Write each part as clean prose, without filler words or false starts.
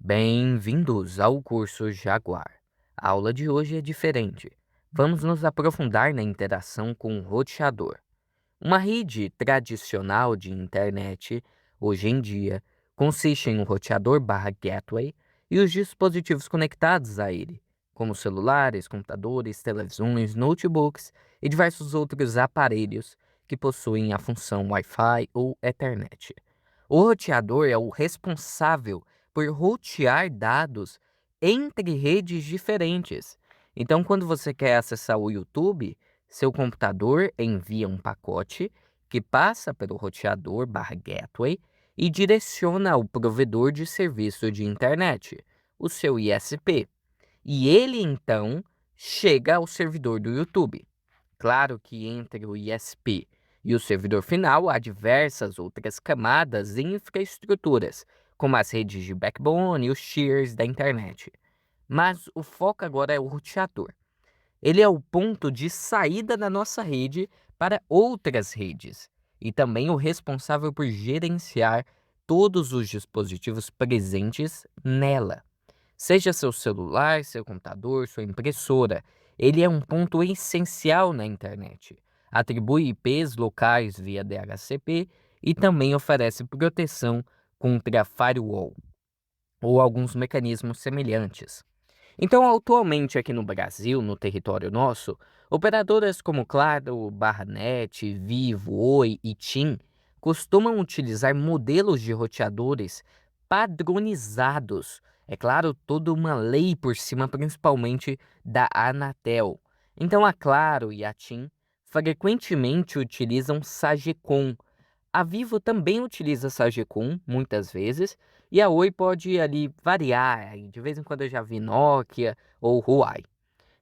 Bem-vindos ao curso Jaguar. A aula de hoje é diferente. Vamos nos aprofundar na interação com o roteador. Uma rede tradicional de internet, hoje em dia, consiste em um roteador barra gateway e os dispositivos conectados a ele, como celulares, computadores, televisões, notebooks e diversos outros aparelhos que possuem a função Wi-Fi ou Ethernet. O roteador é o responsável por rotear dados entre redes diferentes. Então, quando você quer acessar o YouTube, seu computador envia um pacote que passa pelo roteador barra gateway e direciona ao provedor de serviço de internet, o seu ISP. E ele então chega ao servidor do YouTube. Claro que entre o ISP e o servidor final há diversas outras camadas e infraestruturas, como as redes de backbone e os tiers da internet. Mas o foco agora é o roteador. Ele é o ponto de saída da nossa rede para outras redes e também o responsável por gerenciar todos os dispositivos presentes nela. Seja seu celular, seu computador, sua impressora, ele é um ponto essencial na internet. Atribui IPs locais via DHCP e também oferece proteção contra firewall ou alguns mecanismos semelhantes. Então, atualmente aqui no Brasil, no território nosso, operadoras como Claro, Barranet, Vivo, Oi e TIM costumam utilizar modelos de roteadores padronizados. É claro, toda uma lei por cima, principalmente da Anatel. Então, a Claro e a TIM frequentemente utilizam Sagecom. A Vivo também utiliza Sagecom, muitas vezes, e a Oi pode ali variar, aí de vez em quando eu já vi Nokia ou Huawei.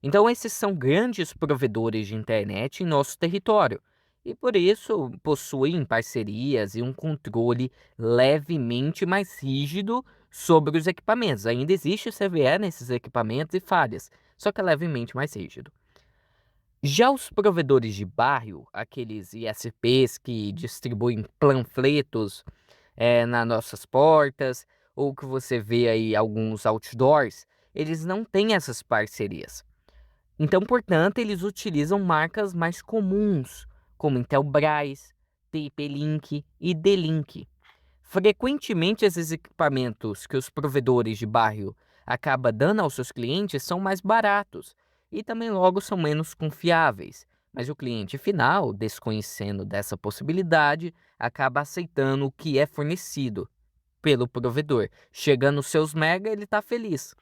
Então esses são grandes provedores de internet em nosso território, e por isso possuem parcerias e um controle levemente mais rígido sobre os equipamentos. Ainda existe CVE nesses equipamentos e falhas, só que é levemente mais rígido. Já os provedores de bairro, aqueles ISPs que distribuem panfletos nas nossas portas, ou que você vê aí alguns outdoors, eles não têm essas parcerias. Então, portanto, eles utilizam marcas mais comuns, como Intelbras, TP-Link e D-Link. Frequentemente, esses equipamentos que os provedores de bairro acabam dando aos seus clientes são mais baratos e também logo são menos confiáveis. Mas o cliente final, desconhecendo dessa possibilidade, acaba aceitando o que é fornecido pelo provedor. Chegando os seus mega, ele está feliz.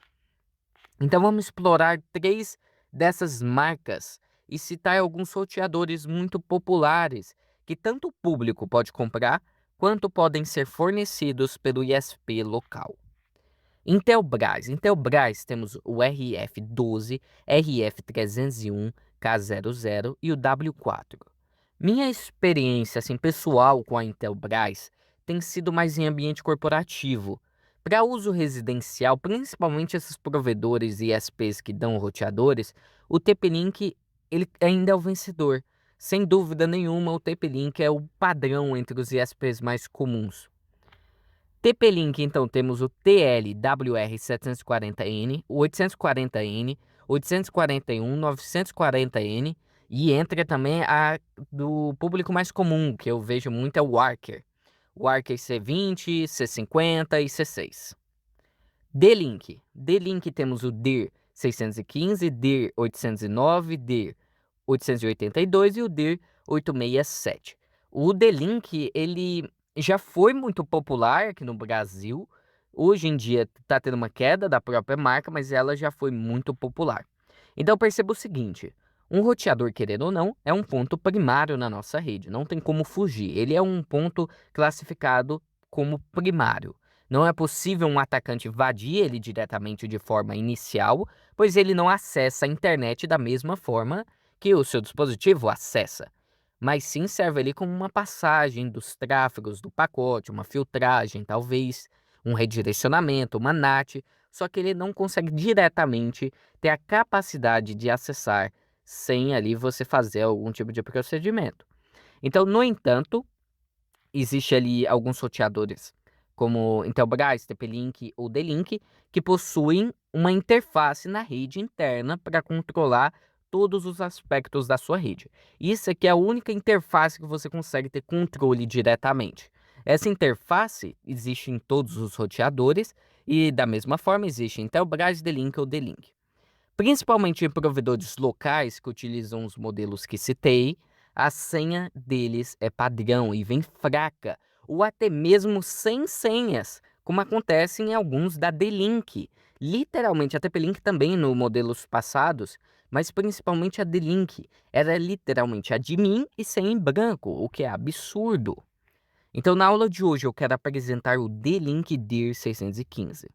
Então vamos explorar três dessas marcas e citar alguns roteadores muito populares que tanto o público pode comprar quanto podem ser fornecidos pelo ISP local. Intelbras temos o RF12, RF301, K00 e o W4. Minha experiência assim, pessoal com a Intelbras tem sido mais em ambiente corporativo. Para uso residencial, principalmente esses provedores e ISPs que dão roteadores, o TP-Link ele ainda é o vencedor. Sem dúvida nenhuma, o TP-Link é o padrão entre os ISPs mais comuns. TP-Link, então, temos o TLWR740N, o 840N, 841, 940N e entra também a do público mais comum, que eu vejo muito, é o Archer. O Archer C20, C50 e C6. D-Link temos o DIR 615, DIR 809, DIR 882 e o DIR 867. O D-Link, ele já foi muito popular aqui no Brasil. Hoje em dia está tendo uma queda da própria marca, mas ela já foi muito popular. Então perceba o seguinte, um roteador, querendo ou não, é um ponto primário na nossa rede, não tem como fugir. Ele é um ponto classificado como primário. Não é possível um atacante invadir ele diretamente de forma inicial, pois ele não acessa a internet da mesma forma que o seu dispositivo acessa, mas sim serve ali como uma passagem dos tráfegos do pacote, uma filtragem talvez, um redirecionamento, uma NAT, só que ele não consegue diretamente ter a capacidade de acessar sem ali você fazer algum tipo de procedimento. Então, no entanto, existe ali alguns roteadores como Intelbras, TP-Link ou D-Link, que possuem uma interface na rede interna para controlar todos os aspectos da sua rede. Isso aqui é a única interface que você consegue ter controle diretamente. Essa interface existe em todos os roteadores e, da mesma forma, existe em Intelbras, D-Link ou D-Link. Principalmente em provedores locais que utilizam os modelos que citei, a senha deles é padrão e vem fraca, ou até mesmo sem senhas, como acontece em alguns da D-Link. Literalmente, a TP-Link também no modelos passados, mas principalmente a D-Link era literalmente admin e senha em branco, o que é absurdo. Então, na aula de hoje, eu quero apresentar o D-Link DIR 615.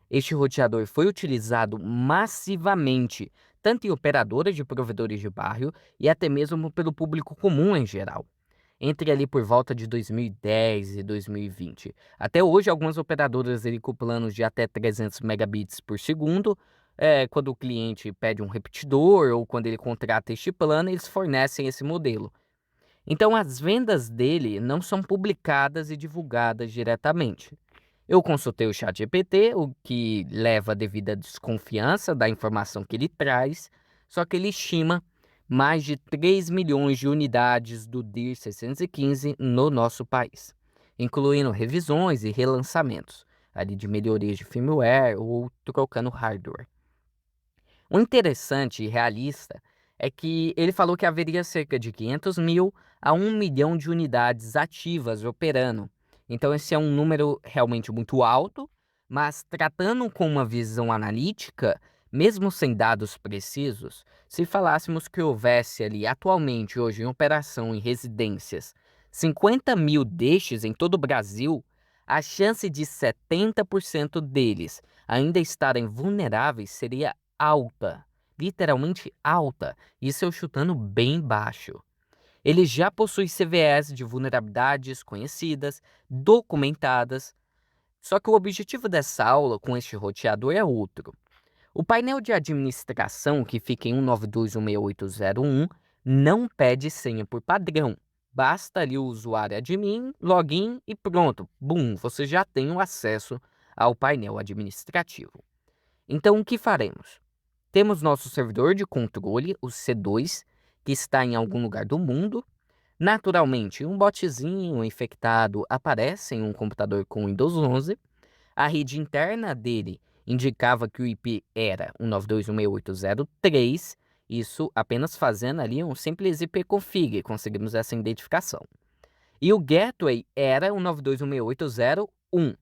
Este roteador foi utilizado massivamente, tanto em operadoras de provedores de bairro e até mesmo pelo público comum em geral. Entre ali por volta de 2010 e 2020. Até hoje, algumas operadoras ali com planos de até 300 megabits por segundo. Quando o cliente pede um repetidor ou quando ele contrata este plano, eles fornecem esse modelo. Então, as vendas dele não são publicadas e divulgadas diretamente. Eu consultei o ChatGPT, o que leva a devida desconfiança da informação que ele traz, só que ele estima mais de 3 milhões de unidades do DIR 615 no nosso país, incluindo revisões e relançamentos, ali de melhorias de firmware ou trocando hardware. O interessante e realista é que ele falou que haveria cerca de 500 mil a 1 milhão de unidades ativas operando. Então, esse é um número realmente muito alto, mas tratando com uma visão analítica, mesmo sem dados precisos, se falássemos que houvesse ali atualmente, hoje em operação em residências, 50 mil destes em todo o Brasil, a chance de 70% deles ainda estarem vulneráveis seria alta, literalmente alta, isso eu chutando bem baixo. Ele já possui CVEs de vulnerabilidades conhecidas, documentadas, só que o objetivo dessa aula com este roteador é outro. O painel de administração que fica em 192.168.0.1 não pede senha por padrão. Basta ali o usuário admin, login e pronto, bum, você já tem o acesso ao painel administrativo. Então, o que faremos? Temos nosso servidor de controle, o C2, que está em algum lugar do mundo. Naturalmente, um botzinho infectado aparece em um computador com Windows 11. A rede interna dele indicava que o IP era 192.168.0.3. Isso apenas fazendo ali um simples ipconfig, conseguimos essa identificação. E o gateway era 192.168.0.1.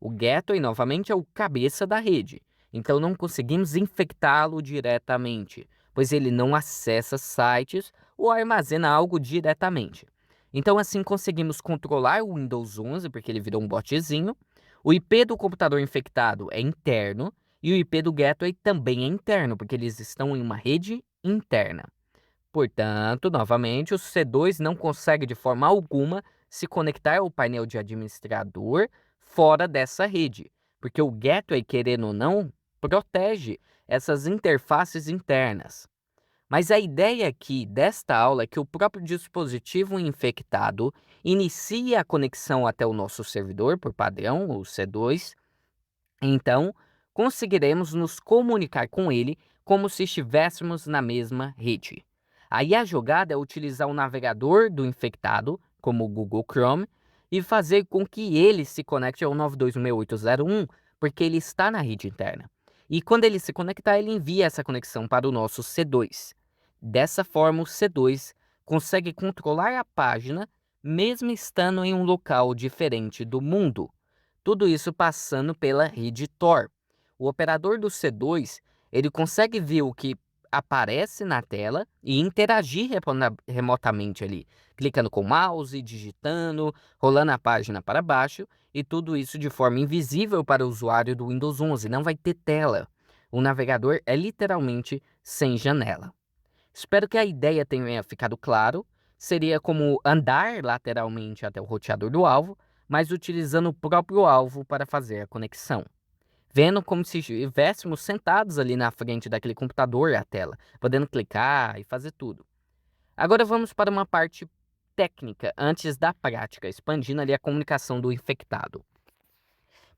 O gateway, novamente, é o cabeça da rede, então não conseguimos infectá-lo diretamente, pois ele não acessa sites ou armazena algo diretamente. Então, assim, conseguimos controlar o Windows 11, porque ele virou um botzinho. O IP do computador infectado é interno e o IP do gateway também é interno, porque eles estão em uma rede interna. Portanto, novamente, o C2 não consegue de forma alguma se conectar ao painel de administrador fora dessa rede, porque o gateway, querendo ou não, protege essas interfaces internas. Mas a ideia aqui desta aula é que o próprio dispositivo infectado inicie a conexão até o nosso servidor por padrão, o C2, então conseguiremos nos comunicar com ele como se estivéssemos na mesma rede. Aí a jogada é utilizar o navegador do infectado, como o Google Chrome, e fazer com que ele se conecte ao 92.168.0.1, porque ele está na rede interna. E quando ele se conectar, ele envia essa conexão para o nosso C2. Dessa forma, o C2 consegue controlar a página mesmo estando em um local diferente do mundo. Tudo isso passando pela rede Tor. O operador do C2, ele consegue ver o que aparece na tela e interagir remotamente ali, clicando com o mouse, digitando, rolando a página para baixo e tudo isso de forma invisível para o usuário do Windows 11, não vai ter tela. O navegador é literalmente sem janela. Espero que a ideia tenha ficado claro. Seria como andar lateralmente até o roteador do alvo, mas utilizando o próprio alvo para fazer a conexão. Vendo como se estivéssemos sentados ali na frente daquele computador e a tela, podendo clicar e fazer tudo. Agora vamos para uma parte técnica antes da prática, expandindo ali a comunicação do infectado.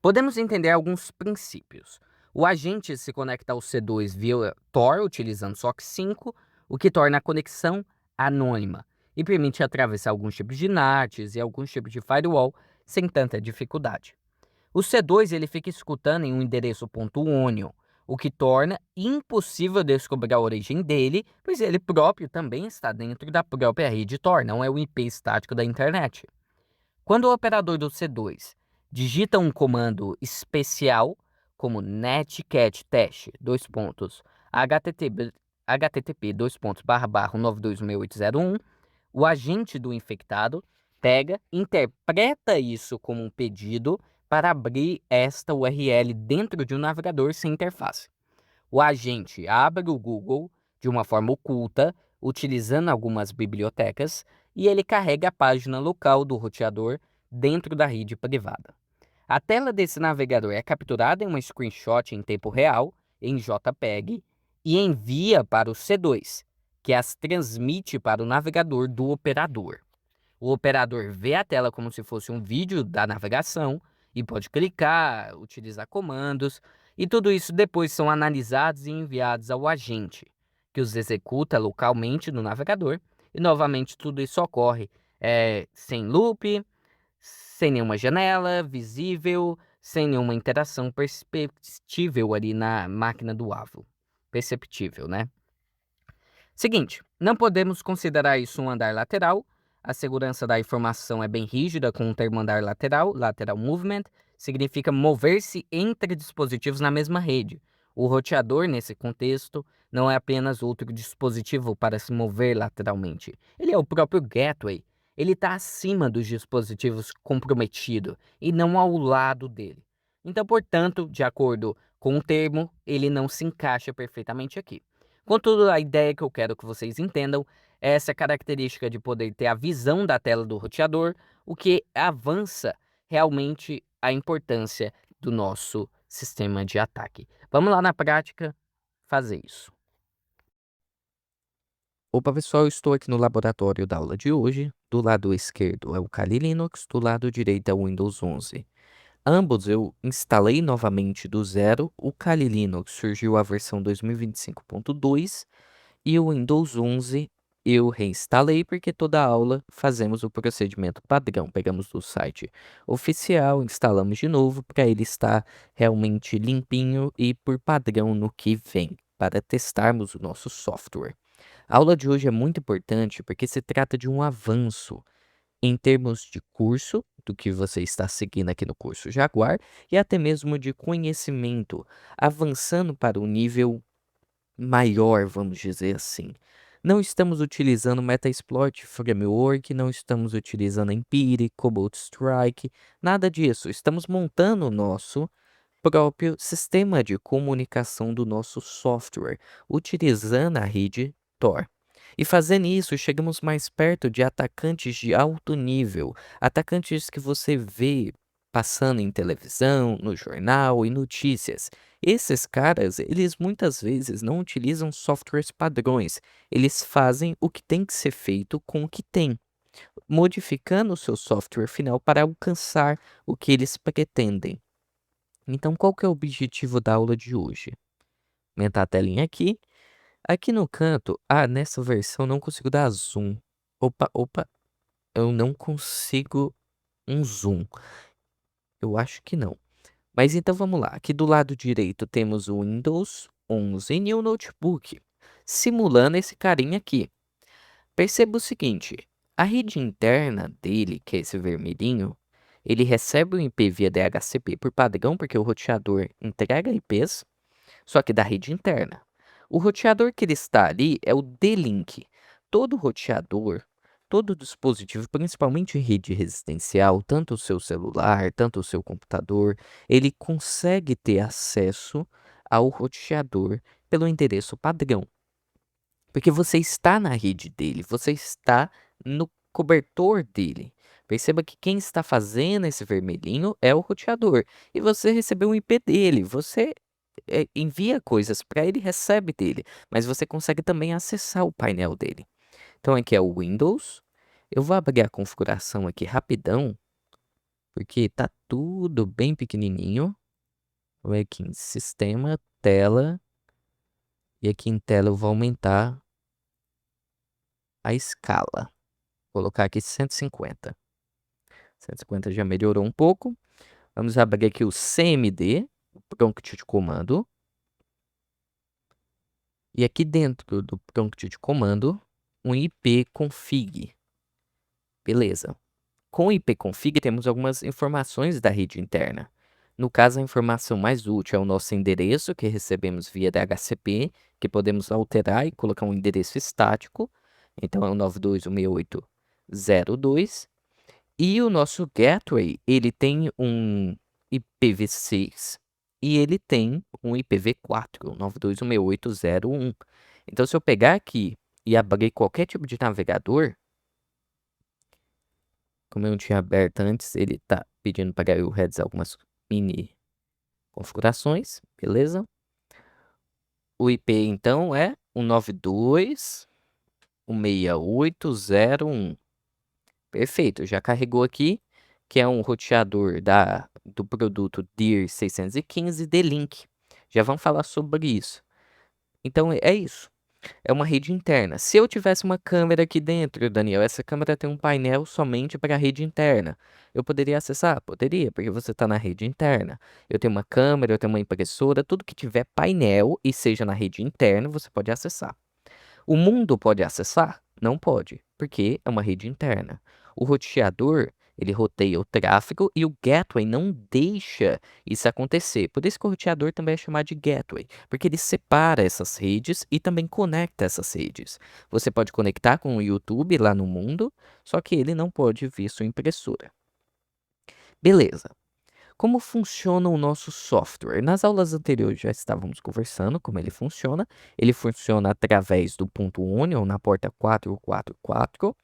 Podemos entender alguns princípios. O agente se conecta ao C2 via Tor, utilizando SOC 5, o que torna a conexão anônima e permite atravessar alguns tipos de NATs e alguns tipos de firewall sem tanta dificuldade. O C2 ele fica escutando em um endereço .onion, o que torna impossível descobrir a origem dele, pois ele próprio também está dentro da própria rede Tor, não é o IP estático da internet. Quando o operador do C2 digita um comando especial, como netcat test, http, 192.168.01, o agente do infectado pega, interpreta isso como um pedido para abrir esta URL dentro de um navegador sem interface. O agente abre o Google de uma forma oculta, utilizando algumas bibliotecas, e ele carrega a página local do roteador dentro da rede privada. A tela desse navegador é capturada em uma screenshot em tempo real, em JPEG, e envia para o C2, que as transmite para o navegador do operador. O operador vê a tela como se fosse um vídeo da navegação e pode clicar, utilizar comandos, e tudo isso depois são analisados e enviados ao agente, que os executa localmente no navegador, e novamente tudo isso ocorre sem loop, sem nenhuma janela visível, sem nenhuma interação perceptível ali na máquina do alvo. Perceptível, né? Seguinte, não podemos considerar isso um andar lateral. A segurança da informação é bem rígida com o termo andar lateral. Lateral movement significa mover-se entre dispositivos na mesma rede. O roteador, nesse contexto, não é apenas outro dispositivo para se mover lateralmente. Ele é o próprio gateway. Ele está acima dos dispositivos comprometidos e não ao lado dele. Então, portanto, de acordo com o termo, ele não se encaixa perfeitamente aqui. Contudo, a ideia que eu quero que vocês entendam é essa característica de poder ter a visão da tela do roteador, o que avança realmente a importância do nosso sistema de ataque. Vamos lá na prática fazer isso. Opa, pessoal, eu estou aqui no laboratório da aula de hoje. Do lado esquerdo é o Kali Linux, do lado direito é o Windows 11. Ambos eu instalei novamente do zero. O Kali Linux surgiu a versão 2025.2 e o Windows 11 eu reinstalei porque toda aula fazemos o procedimento padrão. Pegamos do site oficial, instalamos de novo para ele estar realmente limpinho e por padrão no que vem, para testarmos o nosso software. A aula de hoje é muito importante porque se trata de um avanço em termos de curso, do que você está seguindo aqui no curso Jaguar, e até mesmo de conhecimento, avançando para o nível maior, vamos dizer assim. Não estamos utilizando Metasploit Framework, não estamos utilizando Empiric, Cobalt Strike, nada disso. Estamos montando o nosso próprio sistema de comunicação do nosso software, utilizando a rede Tor. E fazendo isso, chegamos mais perto de atacantes de alto nível, atacantes que você vê passando em televisão, no jornal e notícias. Esses caras, eles muitas vezes não utilizam softwares padrões, eles fazem o que tem que ser feito com o que tem, modificando o seu software final para alcançar o que eles pretendem. Então, qual que é o objetivo da aula de hoje? Aumentar a telinha aqui. Aqui no canto, nessa versão não consigo dar zoom. Opa, eu não consigo um zoom. Eu acho que não. Mas então vamos lá. Aqui do lado direito temos o Windows 11 New Notebook, simulando esse carinha aqui. Perceba o seguinte, a rede interna dele, que é esse vermelhinho, ele recebe o IP via DHCP por padrão, porque o roteador entrega IPs, só que da rede interna. O roteador que ele está ali é o D-Link. Todo roteador, todo dispositivo, principalmente em rede residencial, tanto o seu celular, tanto o seu computador, ele consegue ter acesso ao roteador pelo endereço padrão. Porque você está na rede dele, você está no cobertor dele. Perceba que quem está fazendo esse vermelhinho é o roteador. E você recebeu um IP dele. Você envia coisas para ele, recebe dele. Mas você consegue também acessar o painel dele. Então aqui é o Windows. Eu vou abrir a configuração aqui rapidão. porque tá tudo bem pequenininho. Vou aqui em sistema, tela, e aqui em tela eu vou aumentar a escala. Vou colocar aqui 150. 150 já melhorou um pouco. Vamos abrir aqui o CMD, o prompt de comando. E aqui dentro do prompt de comando, um ipconfig. Beleza. Com o ipconfig temos algumas informações da rede interna. No caso, a informação mais útil é o nosso endereço, que recebemos via DHCP, que podemos alterar e colocar um endereço estático. Então, é o 92.168.0.2. E o nosso gateway, ele tem um IPv6 e ele tem um IPv4, 92.168.0.1. Então, se eu pegar aqui e abrir qualquer tipo de navegador, como eu não tinha aberto antes, ele tá pedindo para eu realizar algumas mini configurações, beleza? O IP, então, é 192.168.0.1. Perfeito, já carregou aqui, que é um roteador do produto DIR 615 D-Link. Já vamos falar sobre isso. Então, é isso. É uma rede interna. Se eu tivesse uma câmera aqui dentro, Daniel, essa câmera tem um painel somente para a rede interna. Eu poderia acessar? Poderia, porque você está na rede interna. Eu tenho uma câmera, eu tenho uma impressora, tudo que tiver painel e seja na rede interna, você pode acessar. O mundo pode acessar? Não pode, porque é uma rede interna. O roteador, ele roteia o tráfego e o gateway não deixa isso acontecer. Por isso que o roteador também é chamado de gateway, porque ele separa essas redes e também conecta essas redes. Você pode conectar com o YouTube lá no mundo, só que ele não pode ver sua impressora. Beleza. Como funciona o nosso software? Nas aulas anteriores já estávamos conversando como ele funciona. Ele funciona através do ponto .onion na porta 444,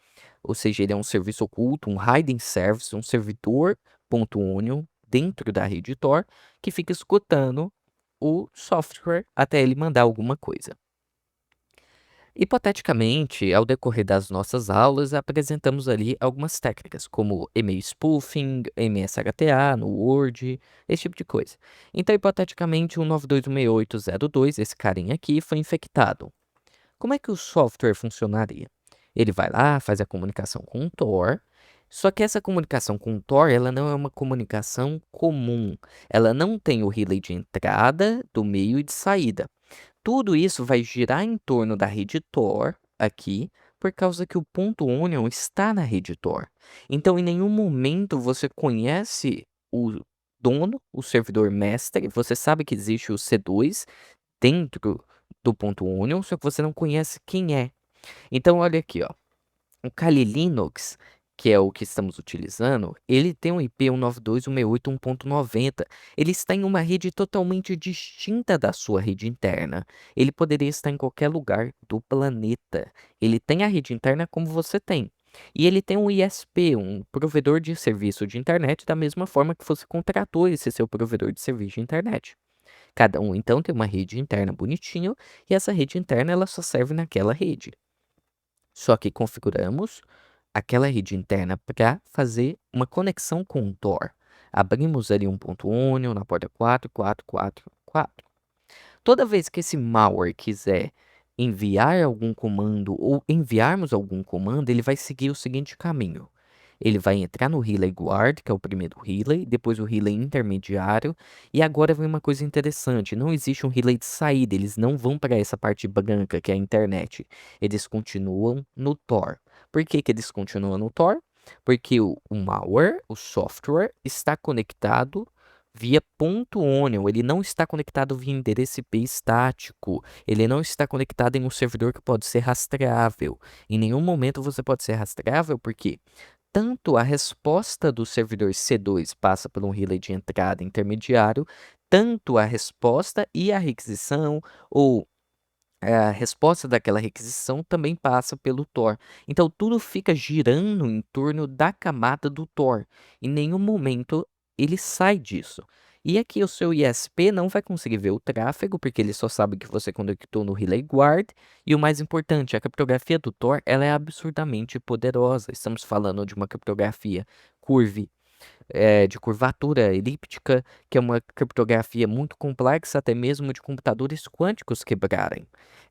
ou seja, ele é um serviço oculto, um hidden service, um servidor ponto .onion dentro da rede Tor que fica escutando o software até ele mandar alguma coisa. Hipoteticamente, ao decorrer das nossas aulas, apresentamos ali algumas técnicas, como e-mail spoofing, MSHTA no Word, esse tipo de coisa. Então, hipoteticamente, o 92.168.0.2, esse carinha aqui, foi infectado. Como é que o software funcionaria? Ele vai lá, faz a comunicação com o Tor, só que essa comunicação com o Tor, ela não é uma comunicação comum. Ela não tem o relay de entrada, do meio e de saída. Tudo isso vai girar em torno da rede Tor aqui, por causa que o ponto .onion está na rede Tor. Então, em nenhum momento você conhece o dono, o servidor mestre, você sabe que existe o C2 dentro do ponto .onion, só que você não conhece quem é. Então, olha aqui, ó. O Kali Linux, que é o que estamos utilizando, ele tem um IP 192.168.1.90. Ele está em uma rede totalmente distinta da sua rede interna. Ele poderia estar em qualquer lugar do planeta. Ele tem a rede interna como você tem. E ele tem um ISP, um provedor de serviço de internet, da mesma forma que você contratou esse seu provedor de serviço de internet. Cada um, então, tem uma rede interna bonitinho, e essa rede interna ela só serve naquela rede. Só que configuramos aquela rede interna para fazer uma conexão com o Tor. Abrimos ali um ponto .onion na porta 4444. Toda vez que esse malware quiser enviar algum comando ou enviarmos algum comando, ele vai seguir o seguinte caminho. Ele vai entrar no relay guard, que é o primeiro relay, depois o relay intermediário, e agora vem uma coisa interessante, não existe um relay de saída, eles não vão para essa parte branca que é a internet, eles continuam no Tor. Por que que eles continuam no Tor? Porque o malware, o software, está conectado via ponto .onion, ele não está conectado via endereço IP estático, ele não está conectado em um servidor que pode ser rastreável. Em nenhum momento você pode ser rastreável, porque tanto a resposta do servidor C2 passa por um relay de entrada intermediário, tanto a resposta e a requisição ou a resposta daquela requisição também passa pelo Tor. Então tudo fica girando em torno da camada do Tor. Em nenhum momento ele sai disso. E aqui o seu ISP não vai conseguir ver o tráfego, porque ele só sabe que você conectou no Relay Guard. E o mais importante, a criptografia do Tor ela é absurdamente poderosa. Estamos falando de uma criptografia Curve de curvatura elíptica, que é uma criptografia muito complexa, até mesmo de computadores quânticos quebrarem.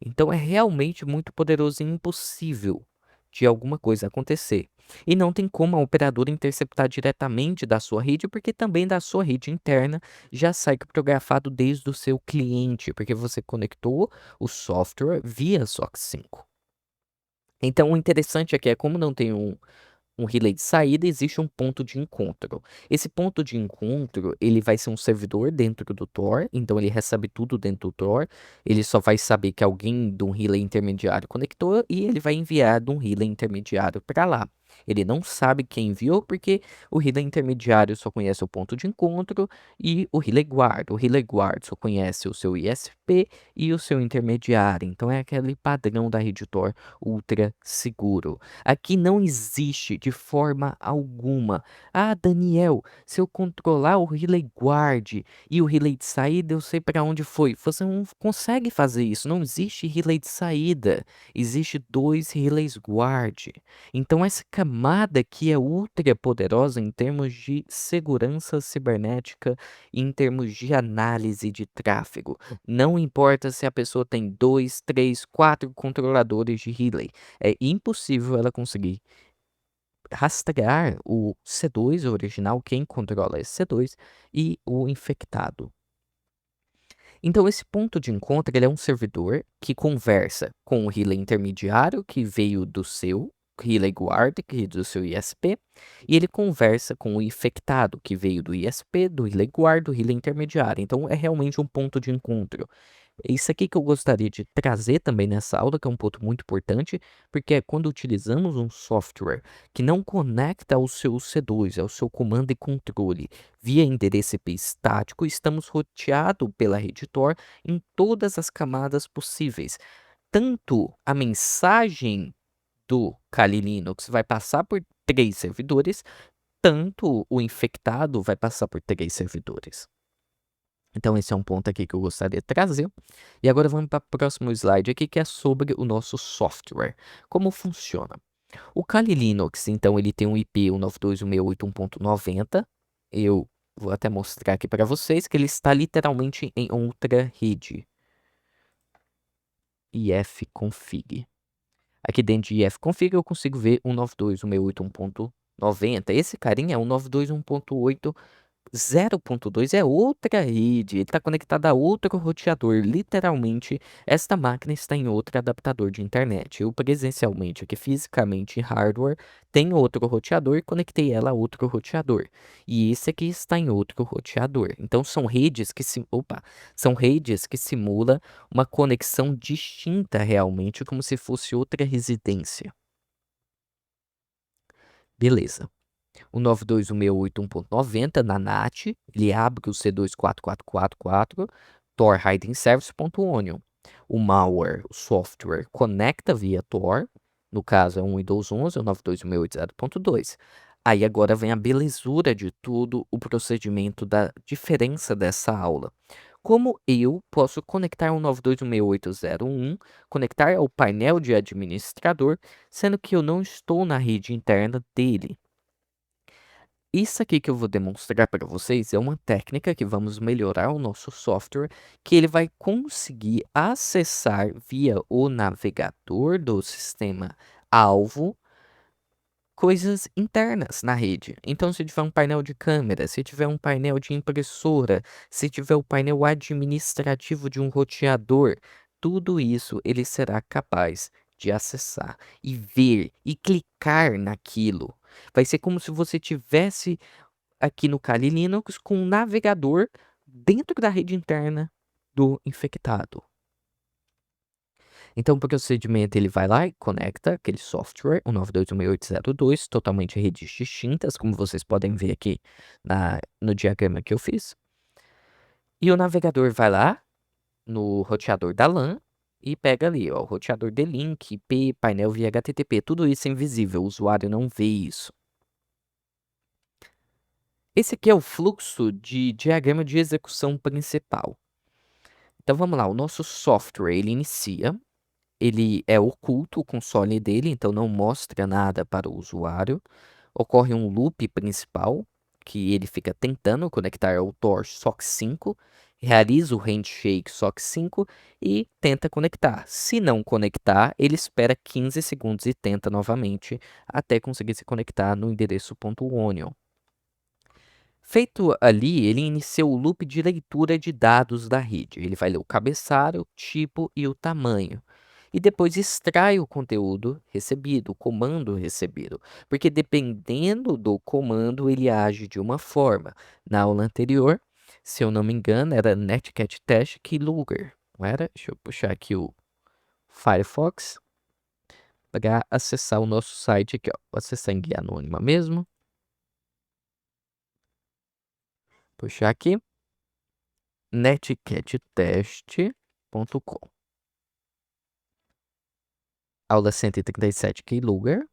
Então é realmente muito poderoso e impossível de alguma coisa acontecer. E não tem como a operadora interceptar diretamente da sua rede, porque também da sua rede interna já sai criptografado desde o seu cliente, porque você conectou o software via SOC 5. Então o interessante é que como não tem um relay de saída, existe um ponto de encontro. Esse ponto de encontro, ele vai ser um servidor dentro do Tor, então ele recebe tudo dentro do Tor, ele só vai saber que alguém de um relay intermediário conectou e ele vai enviar de um relay intermediário para lá. Ele não sabe quem enviou porque o relay intermediário só conhece o ponto de encontro e o relay guard. O relay guard só conhece o seu ISP e o seu intermediário. Então é aquele padrão da rede Tor ultra seguro. Aqui não existe de forma alguma. Ah, Daniel, se eu controlar o relay guard e o relay de saída, eu sei para onde foi. Você não consegue fazer isso. Não existe relay de saída. Existe dois relays guard. Então essa camada aqui é ultra poderosa em termos de segurança cibernética e em termos de análise de tráfego. Não importa se a pessoa tem 2, 3, 4 controladores de relay. É impossível ela conseguir rastrear o C2 original, quem controla esse C2, e o infectado. Então esse ponto de encontro, ele é um servidor que conversa com o relay intermediário que veio do seu relay guard, que é do seu ISP, e ele conversa com o infectado que veio do ISP, do relay guard, do relay intermediário. Então é realmente um ponto de encontro. É isso aqui que eu gostaria de trazer também nessa aula, que é um ponto muito importante, porque é quando utilizamos um software que não conecta ao seu C2, ao seu comando e controle, via endereço IP estático, estamos roteados pela rede Tor em todas as camadas possíveis. Tanto a mensagem do Kali Linux vai passar por 3 servidores, tanto o infectado vai passar por 3 servidores. Então esse é um ponto aqui que eu gostaria de trazer. E agora vamos para o próximo slide aqui, que é sobre o nosso software. Como funciona? O Kali Linux, então, ele tem um IP 192.168.1.90. Eu vou até mostrar aqui para vocês que ele está literalmente em outra rede. ifconfig. Aqui dentro de ifconfig eu consigo ver 192.168.1.90. Esse carinha é 192.1.8. 0.2 é outra rede, ele está conectado a outro roteador. Literalmente, esta máquina está em outro adaptador de internet. Eu presencialmente, aqui fisicamente, hardware, tenho outro roteador e conectei ela a outro roteador. E esse aqui está em outro roteador. Então, são redes que simulam uma conexão distinta realmente, como se fosse outra residência. Beleza. O 92.168.1.90 na NAT, ele abre o C24444, Tor Hiding Service.onion. O malware, o software, conecta via Tor, no caso é um Windows 11, o 92.168.0.2. Aí agora vem a belezura de tudo, o procedimento da diferença dessa aula. Como eu posso conectar um 92.168.0.1, conectar ao painel de administrador, sendo que eu não estou na rede interna dele. Isso aqui que eu vou demonstrar para vocês é uma técnica que vamos melhorar o nosso software, que ele vai conseguir acessar via o navegador do sistema alvo coisas internas na rede. Então, se tiver um painel de câmera, se tiver um painel de impressora, se tiver o painel administrativo de um roteador, tudo isso ele será capaz de acessar e ver e clicar naquilo. Vai ser como se você tivesse aqui no Kali Linux com um navegador dentro da rede interna do infectado. Então, o procedimento ele vai lá e conecta aquele software, o 92.168.0.2, totalmente redes distintas, como vocês podem ver aqui no diagrama que eu fiz. E o navegador vai lá no roteador da LAN e pega ali, ó, o roteador de link, IP, painel via HTTP, tudo isso é invisível, o usuário não vê isso. Esse aqui é o fluxo de diagrama de execução principal. Então vamos lá, o nosso software ele inicia, ele é oculto o console dele, então não mostra nada para o usuário. Ocorre um loop principal, que ele fica tentando conectar ao Tor SOC 5, realiza o handshake SOC 5 e tenta conectar. Se não conectar, ele espera 15 segundos e tenta novamente até conseguir se conectar no endereço .onion. Feito ali, ele inicia o loop de leitura de dados da rede. Ele vai ler o cabeçalho, o tipo e o tamanho. E depois extrai o conteúdo recebido, o comando recebido. Porque dependendo do comando, ele age de uma forma. Na aula anterior, se eu não me engano, era netcat test keylogger, não era? Deixa eu puxar aqui o Firefox para acessar o nosso site aqui, ó. Vou acessar em guia anônima mesmo. Puxar aqui. netcattest.com. Aula 137, Keylogger.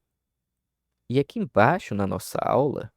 E aqui embaixo na nossa aula,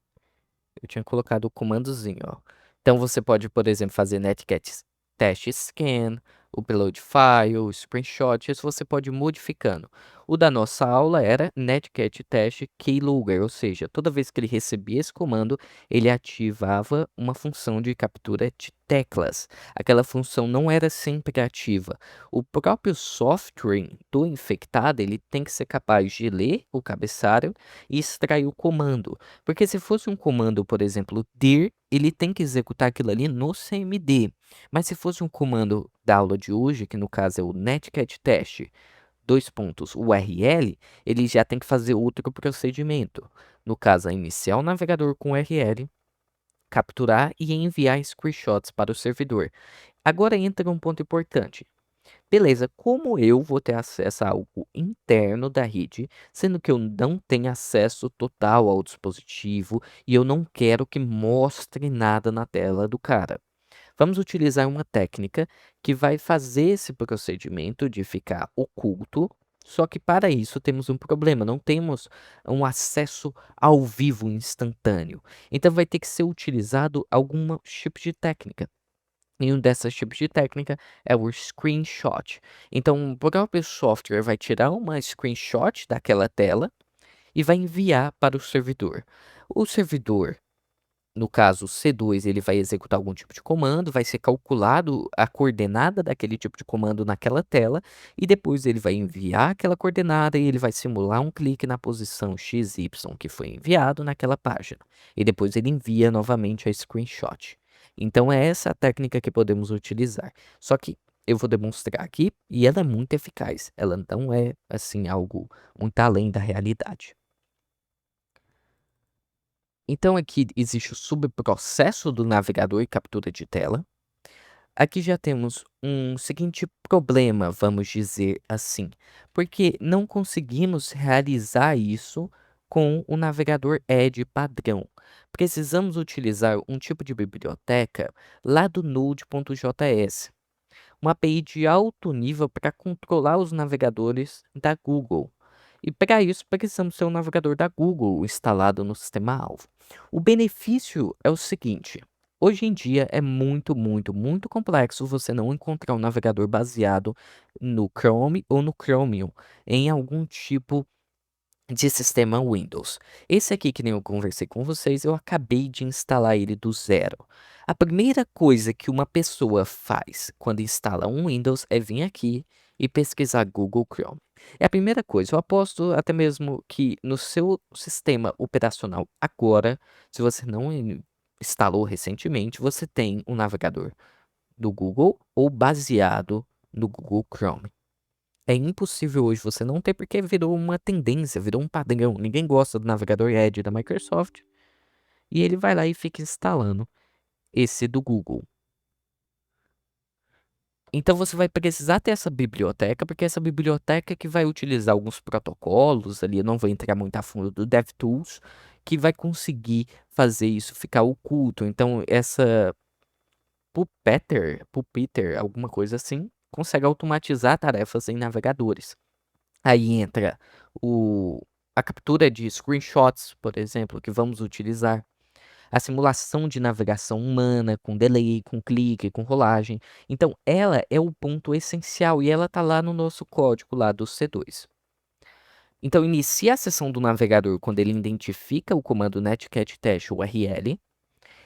eu tinha colocado o comandozinho, ó. Então você pode, por exemplo, fazer netcat test scan, upload file, screenshot, isso você pode ir modificando. O da nossa aula era netcat test keylogger, ou seja, toda vez que ele recebia esse comando, ele ativava uma função de captura de teclas. Aquela função não era sempre ativa. O próprio software do infectado, ele tem que ser capaz de ler o cabeçalho e extrair o comando. Porque se fosse um comando, por exemplo, dir, ele tem que executar aquilo ali no CMD. Mas se fosse um comando da aula de hoje, que no caso é o netcat test, dois pontos, URL, ele já tem que fazer outro procedimento. No caso, é iniciar o navegador com URL, capturar e enviar screenshots para o servidor. Agora entra um ponto importante. Beleza, como eu vou ter acesso a algo interno da rede, sendo que eu não tenho acesso total ao dispositivo e eu não quero que mostre nada na tela do cara? Vamos utilizar uma técnica que vai fazer esse procedimento de ficar oculto, só que para isso temos um problema, não temos um acesso ao vivo instantâneo. Então vai ter que ser utilizado algum tipo de técnica. E um desses tipos de técnica é o screenshot. Então, o próprio software vai tirar uma screenshot daquela tela e vai enviar para o servidor. O servidor, no caso C2, ele vai executar algum tipo de comando, vai ser calculado a coordenada daquele tipo de comando naquela tela e depois ele vai enviar aquela coordenada e ele vai simular um clique na posição XY que foi enviado naquela página. E depois ele envia novamente a screenshot. Então é essa a técnica que podemos utilizar. Só que eu vou demonstrar aqui e ela é muito eficaz. Ela não é assim algo muito além da realidade. Então aqui existe o subprocesso do navegador e captura de tela. Aqui já temos um seguinte problema, vamos dizer assim, porque não conseguimos realizar isso com o navegador Edge padrão. Precisamos utilizar um tipo de biblioteca lá do Node.js, uma API de alto nível para controlar os navegadores da Google. E para isso precisamos ter um navegador da Google instalado no sistema-alvo. O benefício é o seguinte: hoje em dia é muito complexo você não encontrar um navegador baseado no Chrome ou no Chromium em algum tipo de sistema Windows. Esse aqui, que nem eu conversei com vocês, eu acabei de instalar ele do zero. A primeira coisa que uma pessoa faz quando instala um Windows é vir aqui e pesquisar Google Chrome. É a primeira coisa. Eu aposto até mesmo que no seu sistema operacional agora, se você não instalou recentemente, você tem um navegador do Google ou baseado no Google Chrome. É impossível hoje você não ter, porque virou uma tendência, virou um padrão. Ninguém gosta do navegador Edge da Microsoft e ele vai lá e fica instalando esse do Google. Então você vai precisar ter essa biblioteca, porque essa biblioteca que vai utilizar alguns protocolos ali, eu não vou entrar muito a fundo do DevTools, que vai conseguir fazer isso ficar oculto. Então essa Puppeteer, alguma coisa assim, consegue automatizar tarefas em navegadores. Aí entra a captura de screenshots, por exemplo, que vamos utilizar. A simulação de navegação humana, com delay, com clique, com rolagem. Então, ela é o ponto essencial e ela está lá no nosso código lá do C2. Então, inicia a sessão do navegador quando ele identifica o comando netcat test URL.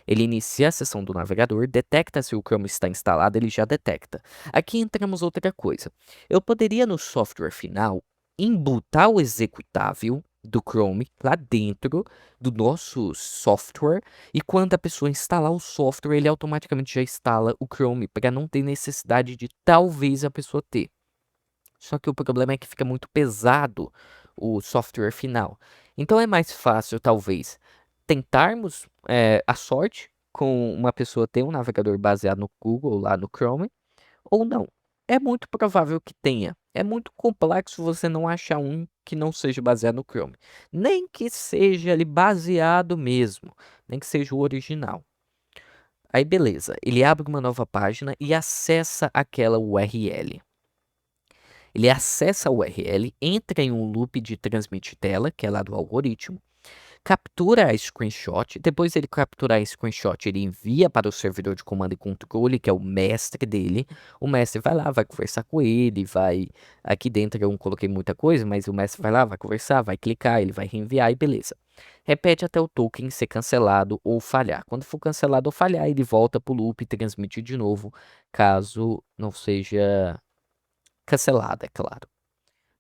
Ele inicia a sessão do navegador, detecta se o Chrome está instalado, ele já detecta. Aqui entramos outra coisa. Eu poderia no software final embutar o executável do Chrome lá dentro do nosso software e quando a pessoa instalar o software, ele automaticamente já instala o Chrome para não ter necessidade de talvez a pessoa ter. Só que o problema é que fica muito pesado o software final. Então é mais fácil, talvez, tentarmos a sorte com uma pessoa ter um navegador baseado no Google, lá no Chrome, ou não. É muito provável que tenha. É muito complexo você não achar um que não seja baseado no Chrome. Nem que seja ali baseado mesmo. Nem que seja o original. Aí beleza, ele abre uma nova página e acessa aquela URL. Ele acessa a URL, entra em um loop de transmitir tela, que é lá do algoritmo, captura a screenshot, depois ele capturar a screenshot, ele envia para o servidor de comando e controle, que é o mestre dele. O mestre vai lá, vai conversar com ele, vai... Aqui dentro eu não coloquei muita coisa, mas o mestre vai lá, vai conversar, vai clicar, ele vai reenviar e beleza. Repete até o token ser cancelado ou falhar. Quando for cancelado ou falhar, ele volta para o loop e transmite de novo, caso não seja cancelado, é claro.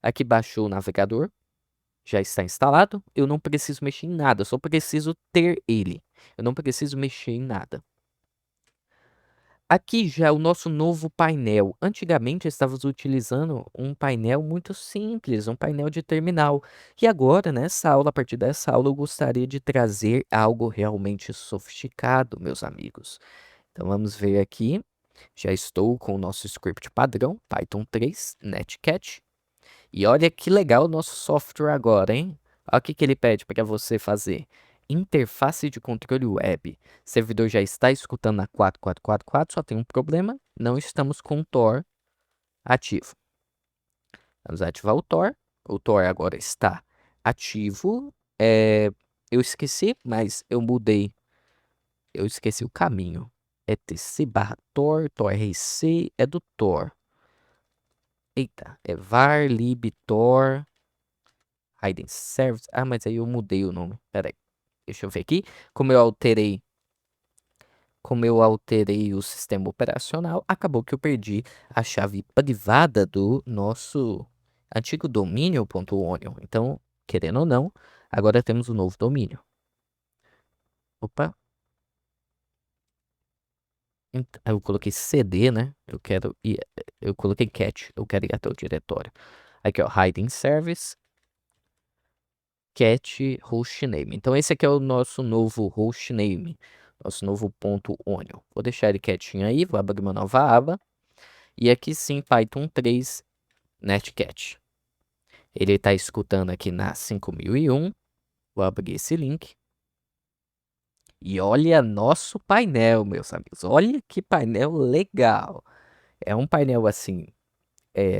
Aqui baixou o navegador, já está instalado. Eu não preciso mexer em nada, eu só preciso ter ele. Eu não preciso mexer em nada. Aqui já é o nosso novo painel. Antigamente estávamos utilizando um painel muito simples, um painel de terminal. E agora, nessa aula, a partir dessa aula, eu gostaria de trazer algo realmente sofisticado, meus amigos. Então vamos ver aqui. Já estou com o nosso script padrão, Python 3, Netcat. E olha que legal o nosso software agora, hein? Olha o que que ele pede para você fazer. Interface de controle web. O servidor já está escutando na 4444, só tem um problema. Não estamos com o Tor ativo. Vamos ativar o Tor. O Tor agora está ativo. Eu esqueci, mas eu mudei. Eu esqueci o caminho. É tc barra Tor, Tor rc, é do Tor. Eita, é var lib Tor. Hidden Service. Ah, mas aí eu mudei o nome. Pera aí. Deixa eu ver aqui. Como eu alterei o sistema operacional, acabou que eu perdi a chave privada do nosso antigo domínio.onion. Então, querendo ou não, agora temos um novo domínio. Opa. Eu coloquei CD, né? Eu coloquei cat. Eu quero ir até o diretório. Aqui, ó. Hiding Service. Cat hostname. Então esse aqui é o nosso novo hostname, nosso novo ponto .onion. Vou deixar ele quietinho aí, vou abrir uma nova aba. E aqui sim, Python 3 Netcat. Ele está escutando aqui na 5001. Vou abrir esse link. E olha nosso painel, meus amigos. Olha que painel legal. É um painel assim.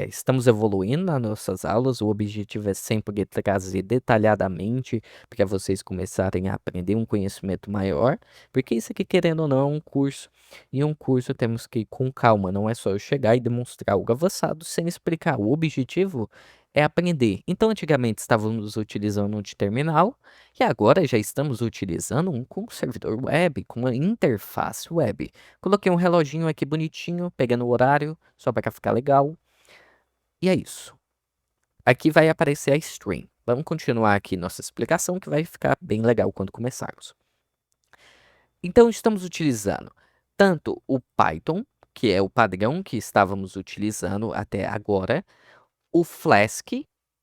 Estamos evoluindo nas nossas aulas. O objetivo é sempre trazer detalhadamente para vocês começarem a aprender um conhecimento maior, porque isso aqui, querendo ou não, é um curso. E um curso temos que ir com calma, não é só eu chegar e demonstrar algo avançado sem explicar. O objetivo é aprender. Então, antigamente estávamos utilizando um de terminal e agora já estamos utilizando um com servidor web, com uma interface web. Coloquei um reloginho aqui bonitinho, pegando o horário, só para ficar legal. E é isso. Aqui vai aparecer a string. Vamos continuar aqui nossa explicação que vai ficar bem legal quando começarmos. Então estamos utilizando tanto o Python, que é o padrão que estávamos utilizando até agora, o Flask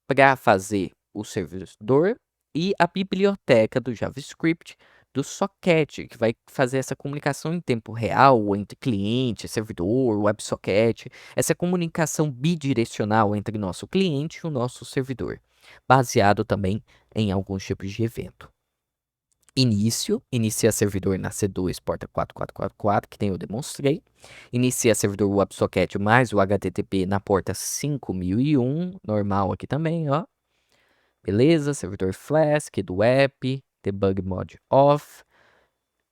para fazer o servidor e a biblioteca do JavaScript do Socket, que vai fazer essa comunicação em tempo real entre cliente, servidor, WebSocket, essa comunicação bidirecional entre nosso cliente e o nosso servidor, baseado também em alguns tipos de evento. Inicia servidor na C2 porta 4444, que nem eu demonstrei. Inicia servidor WebSocket mais o HTTP na porta 5001, normal aqui também, ó. Beleza, servidor Flask do app, debug mode off.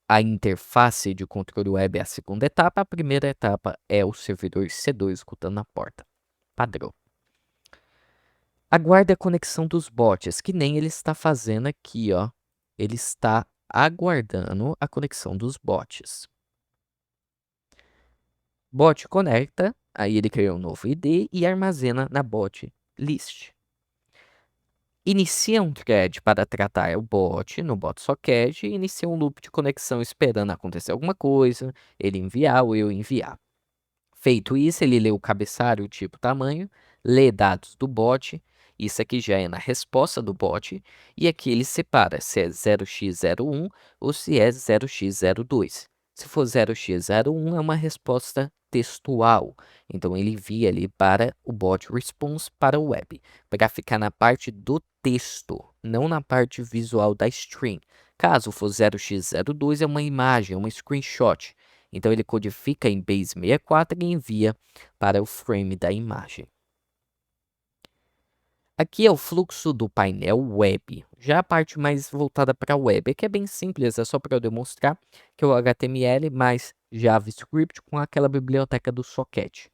A interface de controle web é a segunda etapa, a primeira etapa é o servidor C2 escutando na porta. Padrão. Aguarde a conexão dos bots, que nem ele está fazendo aqui, ó. Ele está aguardando a conexão dos bots. Bot conecta, aí ele cria um novo ID e armazena na bot list. Inicia um thread para tratar o bot no bot socket e inicia um loop de conexão esperando acontecer alguma coisa, ele enviar ou eu enviar. Feito isso, ele lê o cabeçalho, o tipo, tamanho, lê dados do bot, isso aqui já é na resposta do bot, e aqui ele separa se é 0x01 ou se é 0x02. Se for 0x01 é uma resposta textual, então ele envia ali para o bot response para o web, para ficar na parte do texto, não na parte visual da string. Caso for 0x02 é uma imagem, uma screenshot. Então ele codifica em base64 e envia para o frame da imagem. Aqui é o fluxo do painel web, já a parte mais voltada para a web. Aqui é bem simples, é só para eu demonstrar que é o HTML mais JavaScript com aquela biblioteca do socket.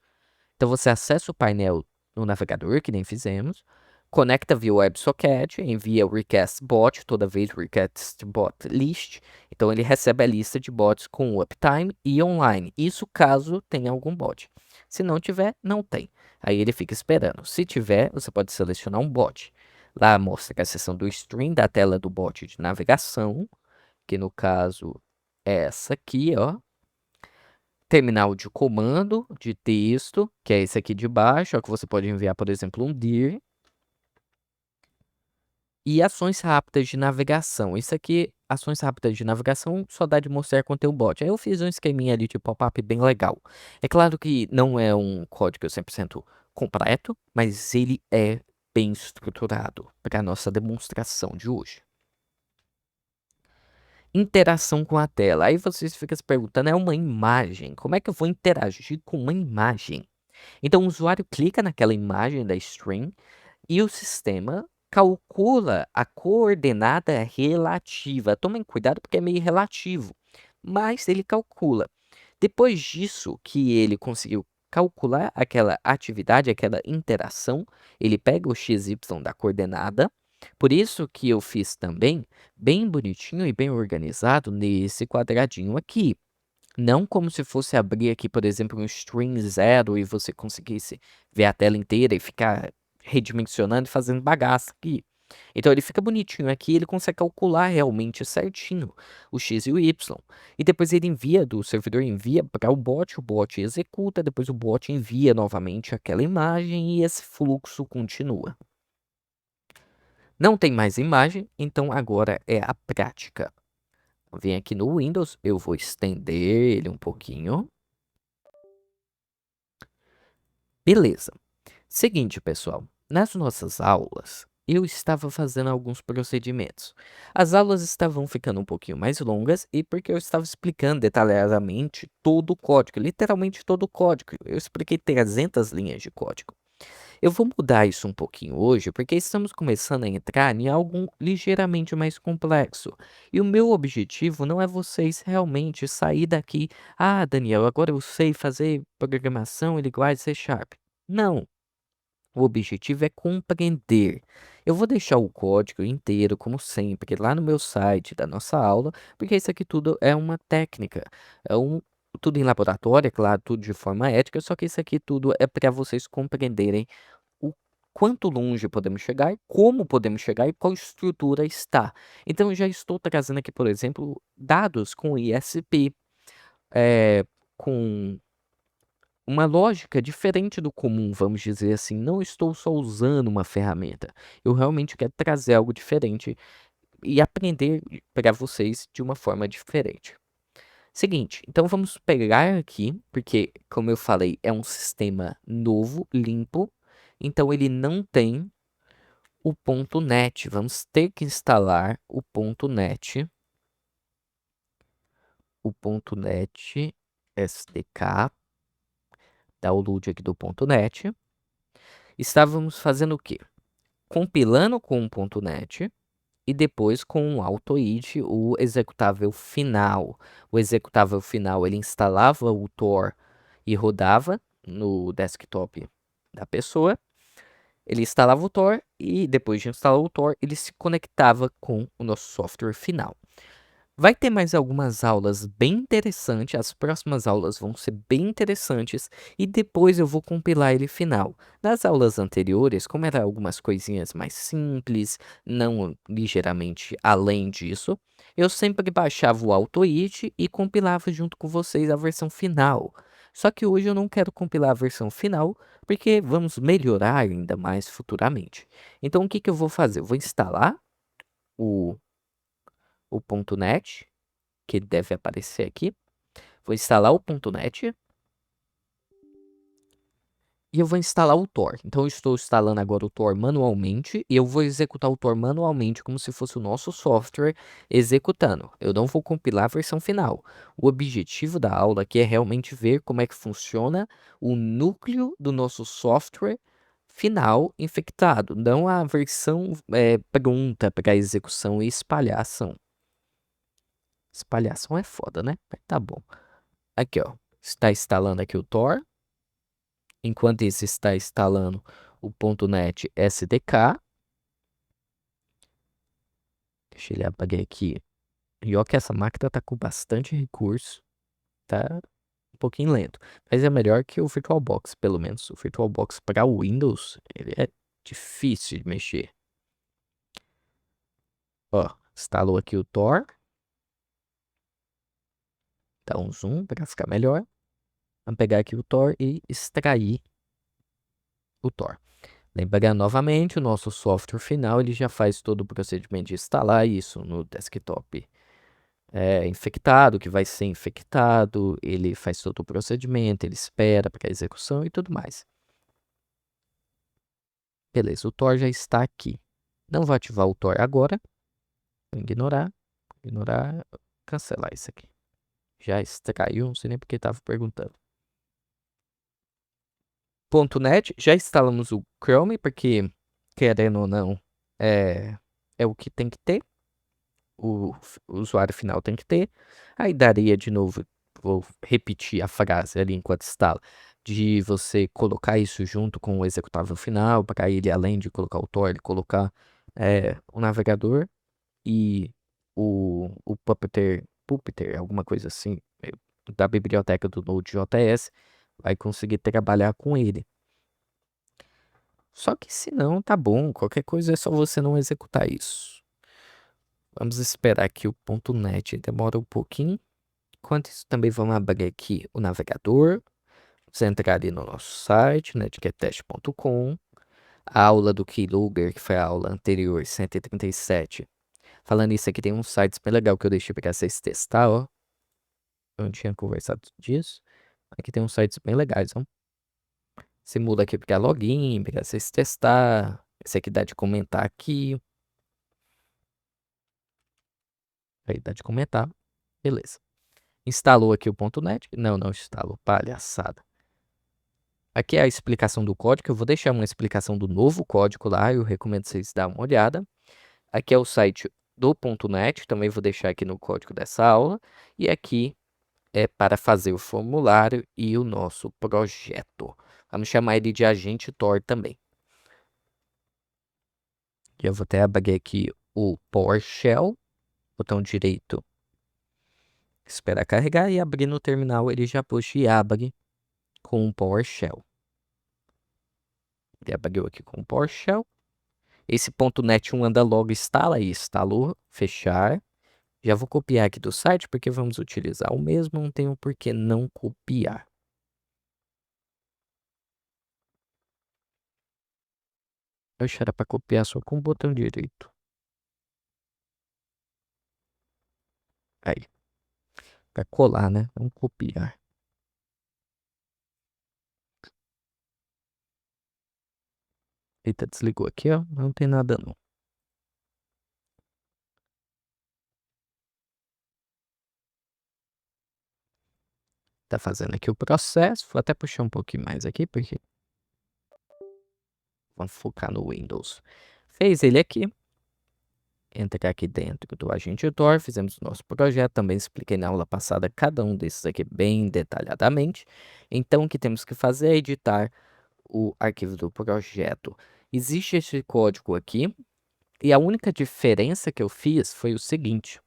Então você acessa o painel no navegador, que nem fizemos, conecta via WebSocket, envia o request bot, toda vez request bot list. Então ele recebe a lista de bots com uptime e online. Isso caso tenha algum bot. Se não tiver, não tem. Aí ele fica esperando. Se tiver, você pode selecionar um bot. Lá mostra a seção do stream da tela do bot de navegação, que no caso é essa aqui, ó. Terminal de comando de texto, que é esse aqui de baixo, ó, que você pode enviar, por exemplo, um dir. E ações rápidas de navegação. Isso aqui, ações rápidas de navegação, só dá de mostrar com o teu bot. Aí eu fiz um esqueminha ali de pop-up bem legal. É claro que não é um código 100% completo, mas ele é bem estruturado para a nossa demonstração de hoje. Interação com a tela. Aí vocês ficam se perguntando, é uma imagem. Como é que eu vou interagir com uma imagem? Então o usuário clica naquela imagem da string e o sistema calcula a coordenada relativa. Tomem cuidado porque é meio relativo, mas ele calcula. Depois disso que ele conseguiu calcular aquela atividade, aquela interação, ele pega o XY da coordenada. Por isso que eu fiz também bem bonitinho e bem organizado nesse quadradinho aqui. Não como se fosse abrir aqui, por exemplo, um string zero e você conseguisse ver a tela inteira e ficar redimensionando e fazendo bagaço aqui. Então ele fica bonitinho aqui, ele consegue calcular realmente certinho o x e o y. E depois ele envia do servidor, envia para o bot executa, depois o bot envia novamente aquela imagem e esse fluxo continua. Não tem mais imagem, então agora é a prática. Vem aqui no Windows, eu vou estender ele um pouquinho. Beleza. Seguinte, pessoal, nas nossas aulas, eu estava fazendo alguns procedimentos. As aulas estavam ficando um pouquinho mais longas e porque eu estava explicando detalhadamente todo o código, literalmente todo o código. Eu expliquei 300 linhas de código. Eu vou mudar isso um pouquinho hoje, porque estamos começando a entrar em algo ligeiramente mais complexo. E o meu objetivo não é vocês realmente sair daqui, ah, Daniel, agora eu sei fazer programação em linguagem C Sharp. Não. O objetivo é compreender. Eu vou deixar o código inteiro, como sempre, lá no meu site da nossa aula, porque isso aqui tudo é uma técnica. É tudo em laboratório, é claro, tudo de forma ética, só que isso aqui tudo é para vocês compreenderem o quanto longe podemos chegar, como podemos chegar e qual estrutura está. Então, eu já estou trazendo aqui, por exemplo, dados com ISP, com uma lógica diferente do comum, vamos dizer assim. Não estou só usando uma ferramenta. Eu realmente quero trazer algo diferente e aprender para vocês de uma forma diferente. Seguinte, então vamos pegar aqui, porque, como eu falei, é um sistema novo, limpo, então ele não tem o ponto .NET. Vamos ter que instalar o ponto .NET, o ponto .NET SDK, download aqui do ponto .NET. Estávamos fazendo o quê? Compilando com o ponto .NET e depois com o AutoID, o executável final. O executável final, ele instalava o Tor e rodava no desktop da pessoa. Ele instalava o Tor e depois de instalar o Tor, ele se conectava com o nosso software final. Vai ter mais algumas aulas bem interessantes, as próximas aulas vão ser bem interessantes e depois eu vou compilar ele final. Nas aulas anteriores, como era algumas coisinhas mais simples, não ligeiramente além disso, eu sempre baixava o AutoIT e compilava junto com vocês a versão final. Só que hoje eu não quero compilar a versão final, porque vamos melhorar ainda mais futuramente. Então o que que eu vou fazer? Eu vou instalar o, o .NET, que deve aparecer aqui. Vou instalar o .NET e eu vou instalar o Tor. Então eu estou instalando agora o Tor manualmente e eu vou executar o Tor manualmente como se fosse o nosso software executando. Eu não vou compilar a versão final. O objetivo da aula aqui é realmente ver como é que funciona o núcleo do nosso software final infectado, não a versão pronta para execução e espalhação. Espalhação é foda, né? Mas tá bom. Aqui, ó. Está instalando aqui o Tor. Enquanto isso está instalando o .NET SDK. Deixa ele apagar aqui. E ó que essa máquina tá com bastante recurso. Tá um pouquinho lento. Mas é melhor que o VirtualBox, pelo menos. O VirtualBox para o Windows, ele é difícil de mexer. Ó, instalou aqui o Tor. Dá um zoom para ficar melhor. Vamos pegar aqui o Tor e extrair o Tor. Lembrando novamente, o nosso software final ele já faz todo o procedimento de instalar isso no desktop infectado, que vai ser infectado, ele faz todo o procedimento, ele espera para a execução e tudo mais. Beleza, o Tor já está aqui. Não vou ativar o Tor agora. Vou ignorar, cancelar isso aqui. Já extraiu, não sei nem porque estava perguntando. .NET, já instalamos o Chrome, porque querendo ou não, é o que tem que ter. O usuário final tem que ter. Aí daria de novo, vou repetir a frase ali enquanto instala, de você colocar isso junto com o executável final, para ele, além de colocar o Tor, ele colocar o navegador e o Puppeteer, alguma coisa assim, da biblioteca do Node.js, vai conseguir trabalhar com ele. Só que se não, tá bom, qualquer coisa é só você não executar isso. Vamos esperar que o .NET demora um pouquinho. Enquanto isso, também vamos abrir aqui o navegador. Vamos entrar ali no nosso site, netgettest.com. A aula do Keylogger, que foi a aula anterior, 137. Falando isso aqui, tem um site bem legal que eu deixei para vocês testar, ó. Eu não tinha conversado disso. Aqui tem uns sites bem legais, ó. Você muda aqui para login, para vocês testar. Esse aqui dá de comentar aqui. Aí dá de comentar. Beleza. Instalou aqui o .NET? Não, não instalou. Palhaçada. Aqui é a explicação do código. Eu vou deixar uma explicação do novo código lá. Eu recomendo vocês darem uma olhada. Aqui é o site do .NET. Também vou deixar aqui no código dessa aula. E aqui é para fazer o formulário e o nosso projeto. Vamos chamar ele de agente Tor também. E eu vou até abrir aqui o PowerShell. Botão direito. Espera carregar e abrir no terminal. Ele já puxa e abre com o PowerShell. Ele abriu aqui com o PowerShell. Esse .NET 1 anda logo, instala aí, instalou, fechar. Já vou copiar aqui do site, porque vamos utilizar o mesmo, não tenho por que não copiar. Eu era para copiar só com o botão direito. Aí, para colar, né? Vamos copiar. Eita, desligou aqui, ó. Não tem nada não. Tá fazendo aqui o processo. Vou até puxar um pouquinho mais aqui, porque vamos focar no Windows. Fez ele aqui. Entrar aqui dentro do agente Tor, fizemos o nosso projeto, também expliquei na aula passada cada um desses aqui bem detalhadamente. Então, o que temos que fazer é editar o arquivo do projeto. Existe esse código aqui, e a única diferença que eu fiz foi o seguinte.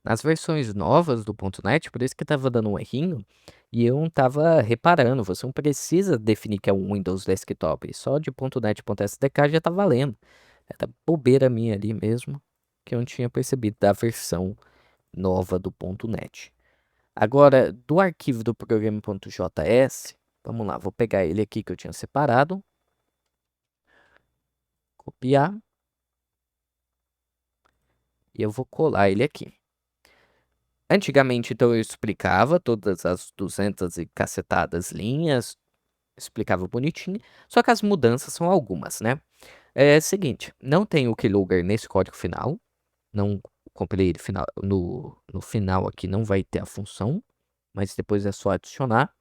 Nas versões novas do .NET, por isso que estava dando um errinho, e eu não estava reparando, você não precisa definir que é um Windows Desktop, só de .NET.SDK já tá valendo. Era bobeira minha ali mesmo, que eu não tinha percebido da versão nova do .NET. Agora, do arquivo do programa.js, vamos lá, vou pegar ele aqui que eu tinha separado, copiar, e eu vou colar ele aqui. Antigamente, então, eu explicava todas as 200 e cacetadas linhas, explicava bonitinho, só que as mudanças são algumas, né? É o seguinte, não tem o keylogger nesse código final, não compilei ele final, no final aqui não vai ter a função, mas depois é só adicionar.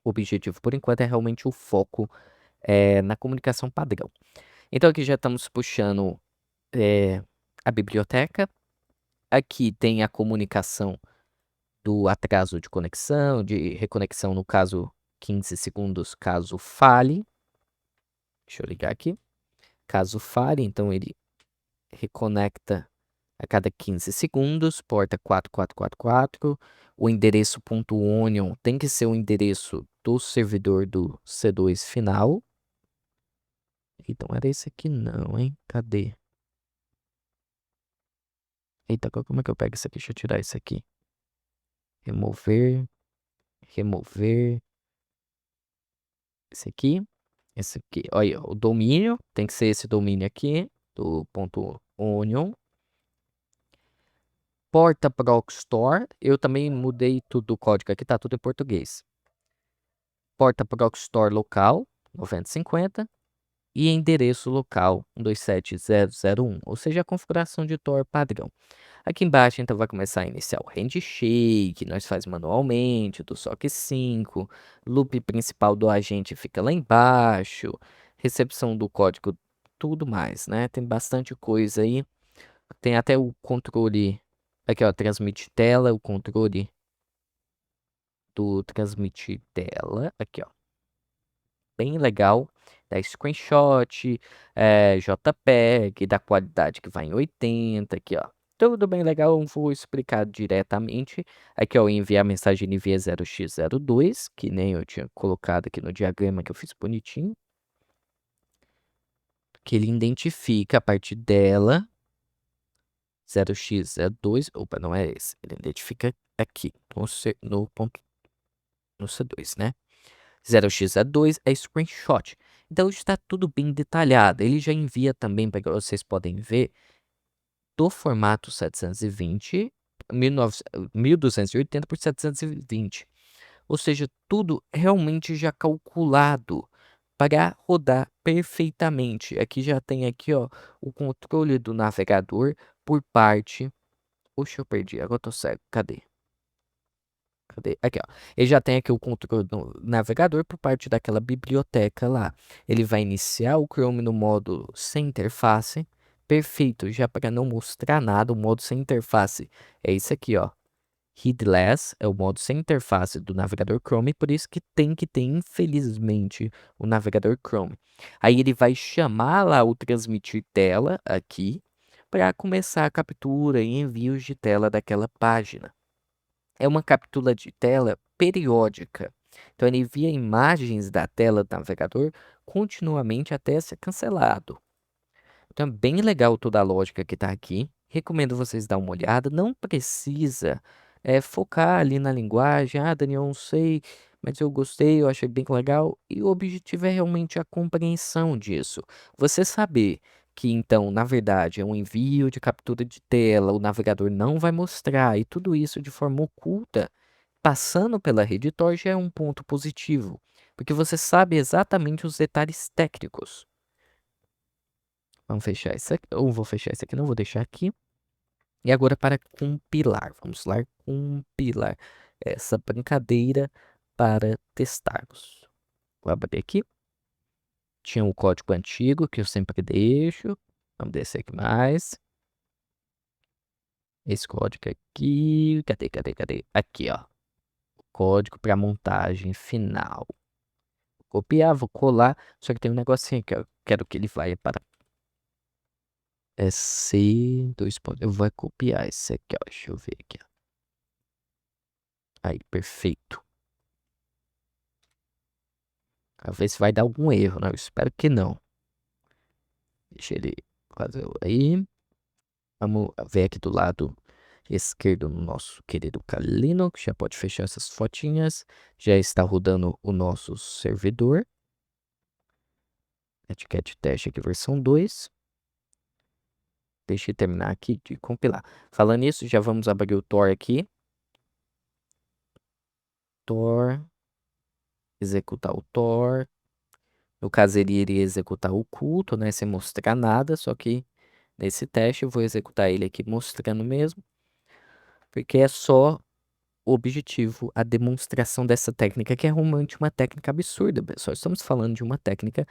O objetivo, por enquanto, é realmente o foco na comunicação padrão. Então, aqui já estamos puxando a biblioteca. Aqui tem a comunicação do atraso de conexão, de reconexão, no caso, 15 segundos, caso falhe. Deixa eu ligar aqui. Caso falhe, então ele reconecta a cada 15 segundos, porta 4444. O endereço .onion tem que ser o endereço do servidor do C2 final. Então era esse aqui não, hein? Cadê? Eita, como é que eu pego isso aqui? Deixa eu tirar isso aqui. Remover, remover. Esse aqui. Esse aqui. Olha, o domínio. Tem que ser esse domínio aqui. Do .onion. Porta proc store. Eu também mudei tudo o código aqui. Tá tudo em português. Porta proc store local. 9050. E endereço local 127001. Ou seja, a configuração de Tor padrão. Aqui embaixo, então, vai começar a iniciar o handshake, nós faz manualmente, do SOC 5, loop principal do agente fica lá embaixo, recepção do código, tudo mais, né? Tem bastante coisa aí. Tem até o controle, aqui ó, transmitir tela, o controle do transmitir tela, aqui ó, bem legal. Dá screenshot, JPEG, da qualidade que vai em 80, aqui ó. Tudo bem legal, eu vou explicar diretamente. Aqui ó, eu enviei a mensagem NV0x02, que nem eu tinha colocado aqui no diagrama que eu fiz bonitinho. Que ele identifica a partir dela, 0x02, opa, não é esse. Ele identifica aqui, no ponto, no C2, né? 0x2 é screenshot. Então está tudo bem detalhado. Ele já envia também, para que vocês podem ver, do formato 720, 1280 por 720. Ou seja, tudo realmente já calculado para rodar perfeitamente. Aqui já tem aqui, ó, o controle do navegador por parte. Puxa, eu perdi, agora eu tô cego. Cadê? Cadê? Aqui, ó. Ele já tem aqui o controle do navegador por parte daquela biblioteca lá. Ele vai iniciar o Chrome no modo sem interface. Perfeito, já para não mostrar nada, o modo sem interface é esse aqui, ó. Headless é o modo sem interface do navegador Chrome, por isso que tem que ter, infelizmente, o navegador Chrome. Aí ele vai chamar lá o transmitir tela aqui para começar a captura e envios de tela daquela página. É uma captura de tela periódica. Então ele envia imagens da tela do navegador continuamente até ser cancelado. Então é bem legal toda a lógica que está aqui. Recomendo vocês dar uma olhada. Não precisa focar ali na linguagem. Ah, Daniel, não sei, mas eu gostei, eu achei bem legal. E o objetivo é realmente a compreensão disso. Você saber que, então, na verdade, é um envio de captura de tela, o navegador não vai mostrar, e tudo isso de forma oculta, passando pela rede Tor já é um ponto positivo, porque você sabe exatamente os detalhes técnicos. Vamos fechar isso aqui. Eu vou fechar isso aqui, não vou deixar aqui. E agora para compilar. Vamos lá, compilar essa brincadeira para testarmos. Vou abrir aqui. Tinha o código antigo que eu sempre deixo. Vamos descer aqui mais. Esse código aqui. Cadê? Aqui, ó. Código para montagem final. Vou copiar, vou colar. Só que tem um negocinho que eu quero que ele vá para É C, dois pontos. Eu vou copiar esse aqui, ó. Deixa eu ver aqui, ó. Aí, perfeito. A ver se vai dar algum erro, né? Eu espero que não. Deixa ele fazer aí. Vamos ver aqui do lado esquerdo no nosso querido Kalino, que já pode fechar essas fotinhas. Já está rodando o nosso servidor. Etiquette teste aqui, versão 2. Deixa eu terminar aqui de compilar. Falando nisso, já vamos abrir o Tor aqui. Tor. Executar o Tor. No caso, ele iria executar o culto, né? Sem mostrar nada. Só que nesse teste eu vou executar ele aqui mostrando mesmo. Porque é só o objetivo, a demonstração dessa técnica, que é realmente uma técnica absurda, pessoal. Estamos falando de uma técnica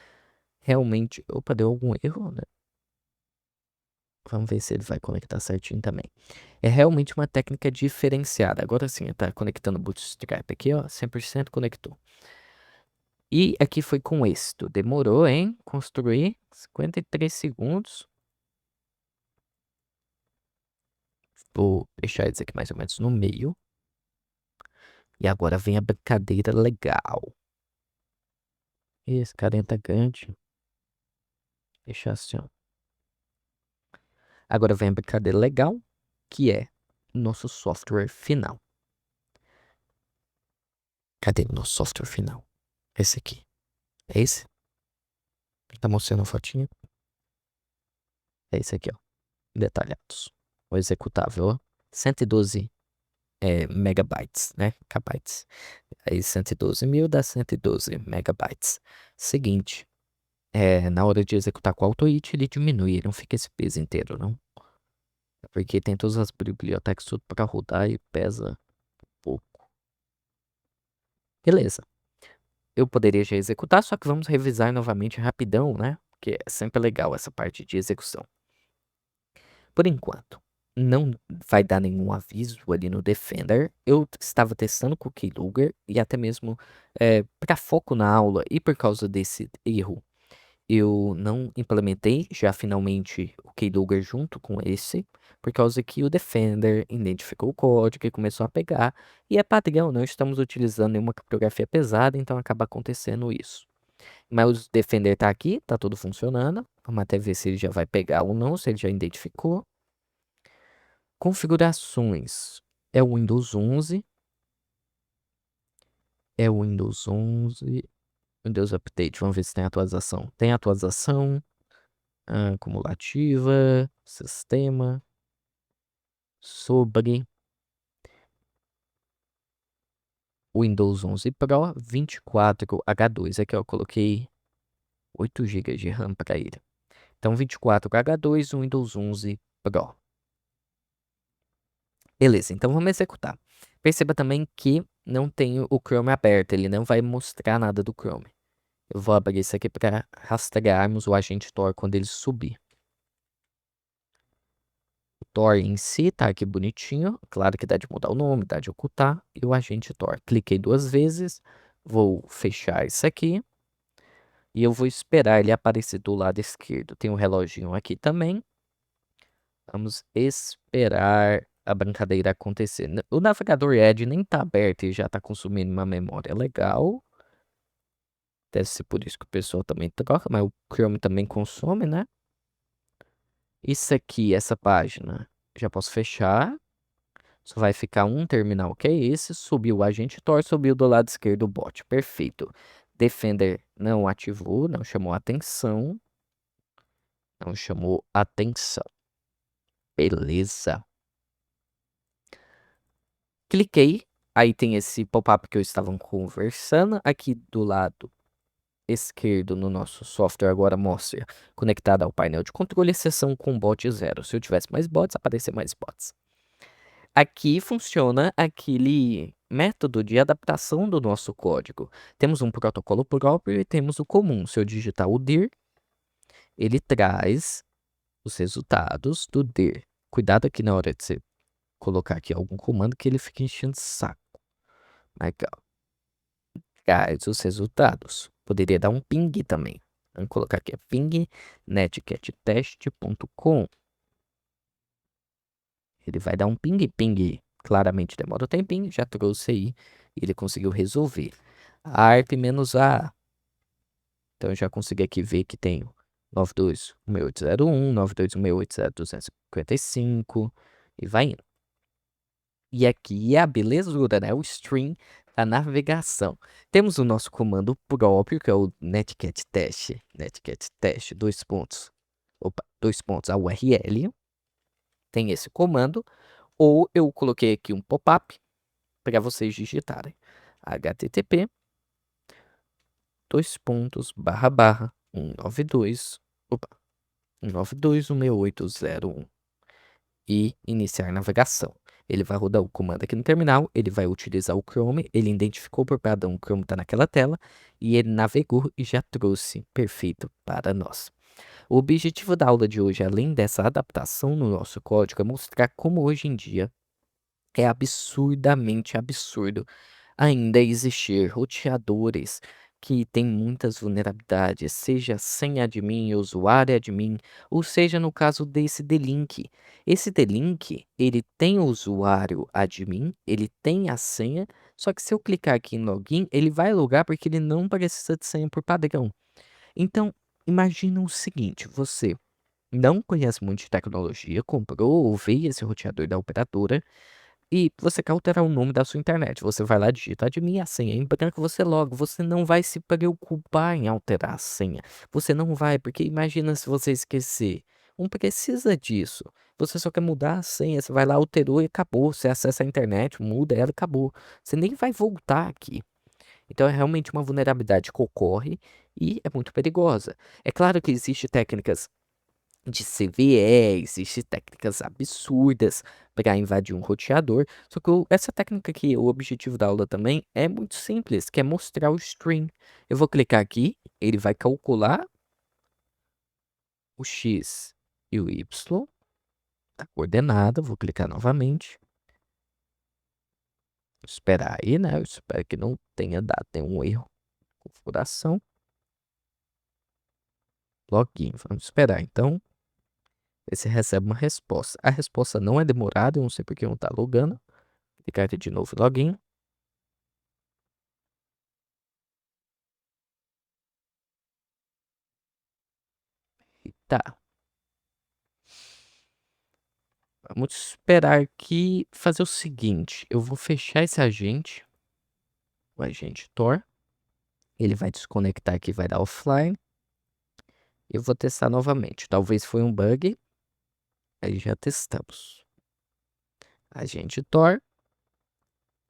realmente. Opa, deu algum erro, né? Vamos ver se ele vai conectar certinho também. É realmente uma técnica diferenciada. Agora sim, tá conectando o Bootstrap aqui, ó. 100% conectou. E aqui foi com êxito. Demorou, hein? Construir 53 segundos. Vou deixar eles aqui mais ou menos no meio. E agora vem a brincadeira legal. Esse carinha tá grande. Deixa assim, ó. Agora vem a brincadeira legal, que é nosso software final. Cadê o nosso software final? Esse aqui. É esse? Tá mostrando a fotinha? É esse aqui, ó. Detalhados. O executável, ó. 112 megabytes, né? Kbytes. Aí 112 mil dá 112 megabytes. Seguinte, na hora de executar com o AutoIt, ele diminui, ele não fica esse peso inteiro, não. Porque tem todas as bibliotecas tudo para rodar e pesa pouco. Beleza. Eu poderia já executar, só que vamos revisar novamente rapidão, né? Porque é sempre legal essa parte de execução. Por enquanto, não vai dar nenhum aviso ali no Defender. Eu estava testando com o Keylogger e até mesmo para foco na aula e por causa desse erro, eu não implementei já finalmente o Keylogger junto com esse, por causa que o Defender identificou o código e começou a pegar. E é padrão, não estamos utilizando nenhuma criptografia pesada, então acaba acontecendo isso. Mas o Defender tá aqui, tá tudo funcionando. Vamos até ver se ele já vai pegar ou não, se ele já identificou. Configurações. É o Windows 11. É o Windows 11. Windows Update. Vamos ver se tem atualização. Tem atualização. Acumulativa. Sistema. Sobre. Windows 11 Pro 24H2. Aqui eu coloquei 8 GB de RAM para ele. Então 24H2 Windows 11 Pro. Beleza, então vamos executar. Perceba também que não tenho o Chrome aberto, ele não vai mostrar nada do Chrome. Eu vou abrir isso aqui para rastrearmos o agente Tor quando ele subir. O Tor em si tá aqui bonitinho, claro que dá de mudar o nome, dá de ocultar, e o agente Tor. Cliquei 2 vezes, vou fechar isso aqui, e eu vou esperar ele aparecer do lado esquerdo. Tem um reloginho aqui também. Vamos esperar a brincadeira acontecer. O navegador Edge nem tá aberto e já tá consumindo uma memória legal. Deve ser por isso que o pessoal também troca, mas o Chrome também consome, né? Isso aqui, essa página, já posso fechar. Só vai ficar um terminal que é esse. Subiu o agente Tor, subiu do lado esquerdo o bot. Perfeito. Defender não ativou, não chamou atenção. Não chamou atenção. Beleza. Cliquei, aí tem esse pop-up que eu estava conversando. Aqui do lado esquerdo no nosso software agora mostra conectado ao painel de controle, exceção com bot 0. Se eu tivesse mais bots, aparecer mais bots. Aqui funciona aquele método de adaptação do nosso código. Temos um protocolo próprio e temos o comum. Se eu digitar o dir, ele traz os resultados do dir. Cuidado aqui na hora de você colocar aqui algum comando que ele fica enchendo o saco. Legal. Traz os resultados. Poderia dar um ping também. Vamos colocar aqui, ping netcattest.com. Ele vai dar um ping. Claramente demora um tempinho, já trouxe aí. E ele conseguiu resolver. ARP-A. Então eu já consegui aqui ver que tem 92.168.01, 92.168.0.255 e vai indo. E aqui é a belezura, né? O string da navegação. Temos o nosso comando próprio, que é o netcat test, dois pontos, a URL. Tem esse comando, ou eu coloquei aqui um pop-up para vocês digitarem. http // 192.168.0.1 e iniciar navegação. Ele vai rodar o comando aqui no terminal, ele vai utilizar o Chrome, ele identificou por padrão o Chrome está naquela tela e ele navegou e já trouxe perfeito para nós. O objetivo da aula de hoje, além dessa adaptação no nosso código, é mostrar como hoje em dia é absurdamente absurdo ainda existir roteadores que têm muitas vulnerabilidades, seja sem admin, usuário admin, ou seja no caso desse D-Link. Esse D-Link, ele tem o usuário admin, ele tem a senha, só que se eu clicar aqui em login, ele vai logar porque ele não precisa de senha por padrão. Então, imagina o seguinte, você não conhece muito de tecnologia, comprou ou veio esse roteador da operadora, e você quer alterar o nome da sua internet. Você vai lá, digita admin, a senha em branco, você loga. Você não vai se preocupar em alterar a senha. Você não vai, porque imagina se você esquecer. Não precisa disso. Você só quer mudar a senha. Você vai lá, alterou e acabou. Você acessa a internet, muda ela e acabou. Você nem vai voltar aqui. Então é realmente uma vulnerabilidade que ocorre e é muito perigosa. É claro que existem técnicas de CVE, existem técnicas absurdas para invadir um roteador. Só que essa técnica aqui, o objetivo da aula também é muito simples, que é mostrar o string. Eu vou clicar aqui, ele vai calcular o x e o y da coordenada. Vou clicar novamente. Esperar aí, né? Eu espero que não tenha dado nenhum erro. Configuração. Login. Vamos esperar então. Ver se recebe uma resposta. A resposta não é demorada, eu não sei porque não está logando. Clicar aqui de novo, login. E tá. Vamos esperar aqui, fazer o seguinte. Eu vou fechar esse agente, o agente Tor. Ele vai desconectar aqui, vai dar offline. Eu vou testar novamente. Talvez foi um bug. Aí já testamos. Agente Tor.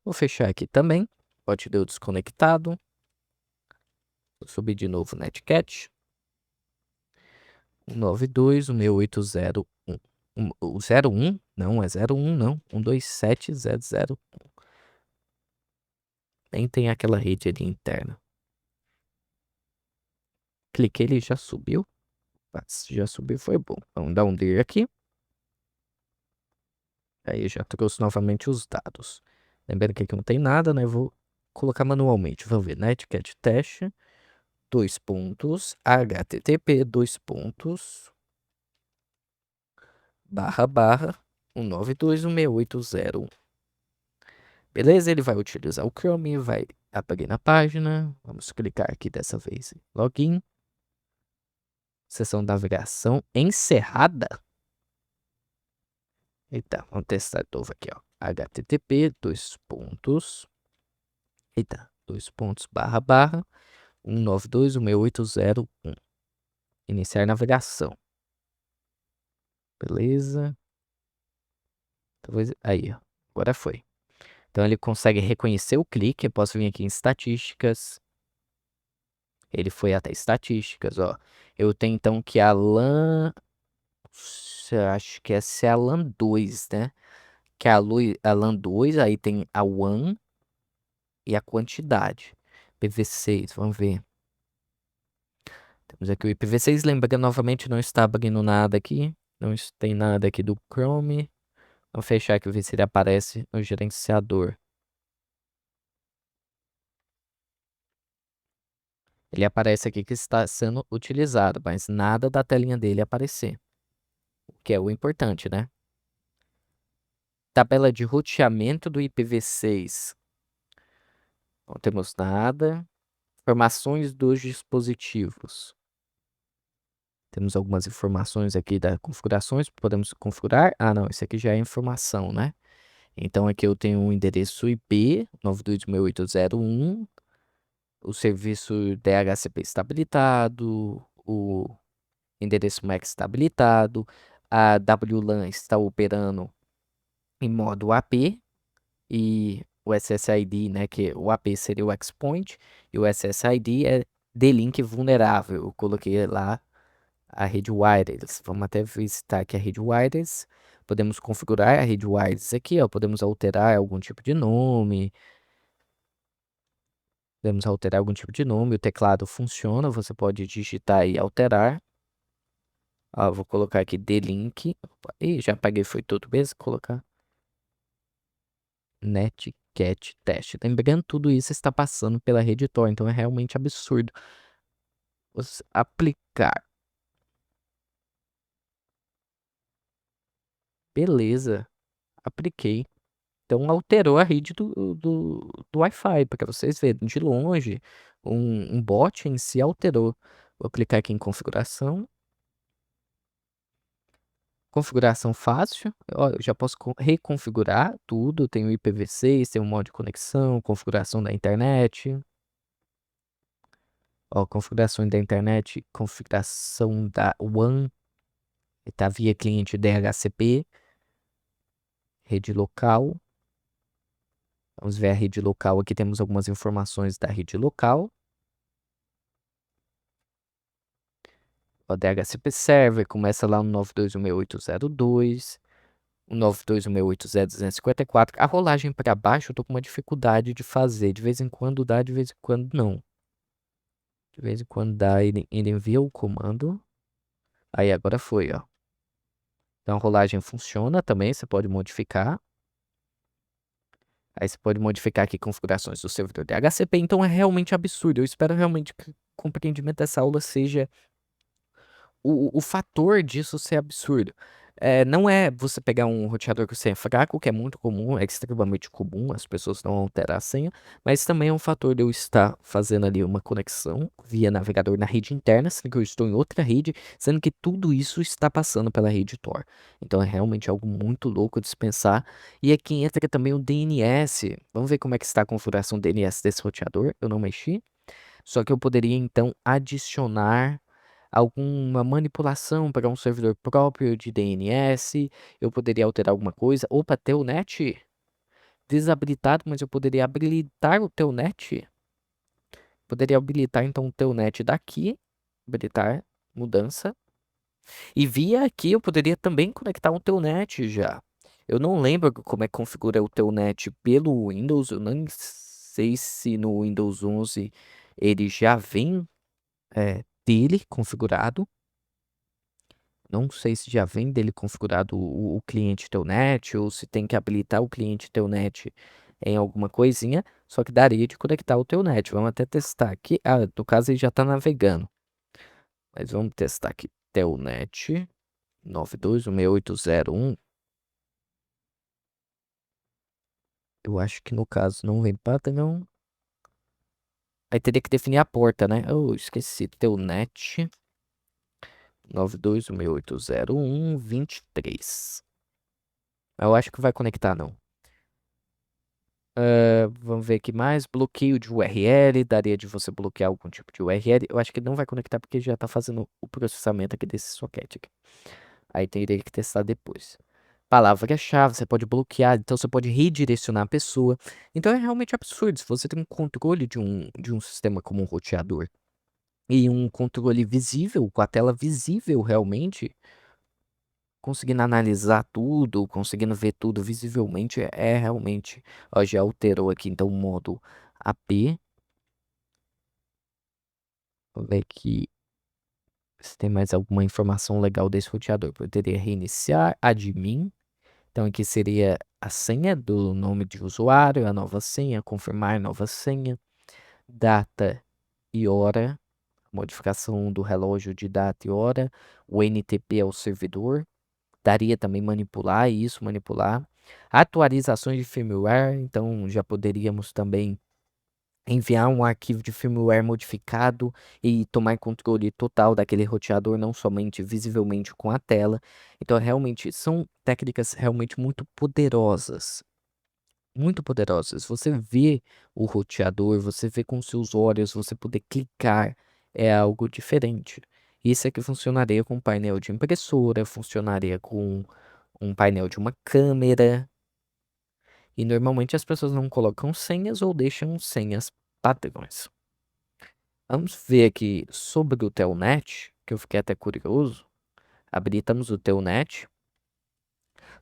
Vou fechar aqui também. Pode deu desconectado. Vou subir de novo o Netcat. 192.168.0.1. O 01? Não, é 01 não. 127.0.0. Nem tem aquela rede ali interna. Cliquei, ele já subiu. Se já subiu, foi bom. Vamos dar um dir aqui. Aí já trouxe novamente os dados. Lembrando que aqui não tem nada, né? Eu vou colocar manualmente. Vamos ver, netcat teste, dois pontos, http, dois pontos, // 192.168.0. Beleza? Ele vai utilizar o Chrome, vai abrir na página. Vamos clicar aqui dessa vez. Login. Sessão de navegação encerrada. Eita, vamos testar de novo aqui, ó. http, dois pontos. Eita, dois pontos, // 192.168.0.1. Iniciar navegação. Beleza. Talvez, aí, ó. Agora foi. Então ele consegue reconhecer o clique. Eu posso vir aqui em estatísticas. Ele foi até estatísticas, ó. Eu tenho então que a LAN. Acho que essa é a LAN 2, né? Que é a LAN 2, aí tem a WAN e a quantidade. IPv6, vamos ver. Temos aqui o IPv6, lembrando novamente, não está abrindo nada aqui. Não tem nada aqui do Chrome. Vou fechar aqui, ver se ele aparece no gerenciador. Ele aparece aqui que está sendo utilizado, mas nada da telinha dele aparecer, o que é o importante, né? Tabela de roteamento do IPv6. Não temos nada. Informações dos dispositivos. Temos algumas informações aqui das configurações, podemos configurar. Ah, não, isso aqui já é informação, né? Então aqui eu tenho um endereço IP 92.168.0.1, o serviço DHCP está habilitado, o endereço MAC está habilitado, a WLAN está operando em modo AP e o SSID, né, que o AP seria o Xpoint e o SSID é D-Link vulnerável. Eu coloquei lá a rede wireless. Vamos até visitar aqui a rede wireless. Podemos configurar a rede wireless aqui, ó. Podemos alterar algum tipo de nome. Podemos alterar algum tipo de nome. O teclado funciona. Você pode digitar e alterar. Ó, vou colocar aqui D-Link. Ih, já apaguei, foi tudo mesmo. Colocar Netcat Test. Lembrando, tudo isso está passando pela rede Tor, então é realmente absurdo. Você aplicar. Beleza. Apliquei. Então alterou a rede do Wi-Fi, para vocês verem. De longe, um bot em si alterou. Vou clicar aqui em configuração. Configuração fácil. Ó, eu já posso reconfigurar tudo. Tem o IPv6, tem o modo de conexão, configuração da internet. Ó, configuração da internet, configuração da WAN. Tá via cliente DHCP. Rede local. Vamos ver a rede local. Aqui temos algumas informações da rede local. O DHCP Server começa lá no 92.168.0.2, o 92.168.0.254. A rolagem para baixo eu tô com uma dificuldade de fazer. De vez em quando dá, de vez em quando não. De vez em quando dá, ele envia o comando. Aí agora foi, ó. Então a rolagem funciona também, você pode modificar. Aí você pode modificar aqui configurações do servidor DHCP. Então é realmente absurdo. Eu espero realmente que o compreendimento dessa aula seja o fator disso ser absurdo. Não é você pegar um roteador com senha fraco, que é muito comum, é extremamente comum, as pessoas não alterar a senha, mas também é um fator de eu estar fazendo ali uma conexão via navegador na rede interna, sendo que eu estou em outra rede, sendo que tudo isso está passando pela rede Tor. Então é realmente algo muito louco de se pensar. E aqui entra também o DNS. Vamos ver como é que está a configuração DNS desse roteador. Eu não mexi. Só que eu poderia então adicionar alguma manipulação para um servidor próprio de DNS, eu poderia alterar alguma coisa. Opa, Telnet desabilitado, mas eu poderia habilitar o Telnet. Poderia habilitar então o Telnet daqui, habilitar, mudança. E via aqui eu poderia também conectar um Telnet já. Eu não lembro como é que configura o Telnet pelo Windows, eu nem sei se no Windows 11 ele já vem dele configurado. Não sei se já vem dele configurado o cliente Telnet ou se tem que habilitar o cliente Telnet em alguma coisinha, só que daria de conectar o Telnet. Vamos até testar aqui. Ah, no caso ele já está navegando. Mas vamos testar aqui. Telnet 92.168.0.1. Eu acho que no caso não vem padrão. Aí teria que definir a porta, né? Eu esqueci. Telnet 92.168.0.1.23. Eu acho que vai conectar, não. Vamos ver aqui mais. Bloqueio de URL. Daria de você bloquear algum tipo de URL. Eu acho que não vai conectar porque já está fazendo o processamento aqui desse socket aqui. Aí teria que testar depois. Palavra-chave, você pode bloquear, então você pode redirecionar a pessoa. Então é realmente absurdo. Se você tem um controle de um sistema como um roteador e um controle visível, com a tela visível realmente, conseguindo analisar tudo, conseguindo ver tudo visivelmente, é realmente. Ó, já alterou aqui então o modo AP. Vou ver aqui se tem mais alguma informação legal desse roteador. Poderia reiniciar, admin. Então aqui seria a senha do nome de usuário, a nova senha, confirmar nova senha, data e hora, modificação do relógio de data e hora, o NTP é o servidor, daria também manipular isso, manipular. Atualizações de firmware, então já poderíamos também enviar um arquivo de firmware modificado e tomar controle total daquele roteador, não somente visivelmente com a tela. Então, realmente, são técnicas realmente muito poderosas. Muito poderosas. Você vê o roteador, você vê com seus olhos, você poder clicar, é algo diferente. Isso é que funcionaria com painel de impressora, funcionaria com um painel de uma câmera. E normalmente as pessoas não colocam senhas ou deixam senhas padrões. Vamos ver aqui sobre o Telnet, que eu fiquei até curioso. Habilitamos o Telnet.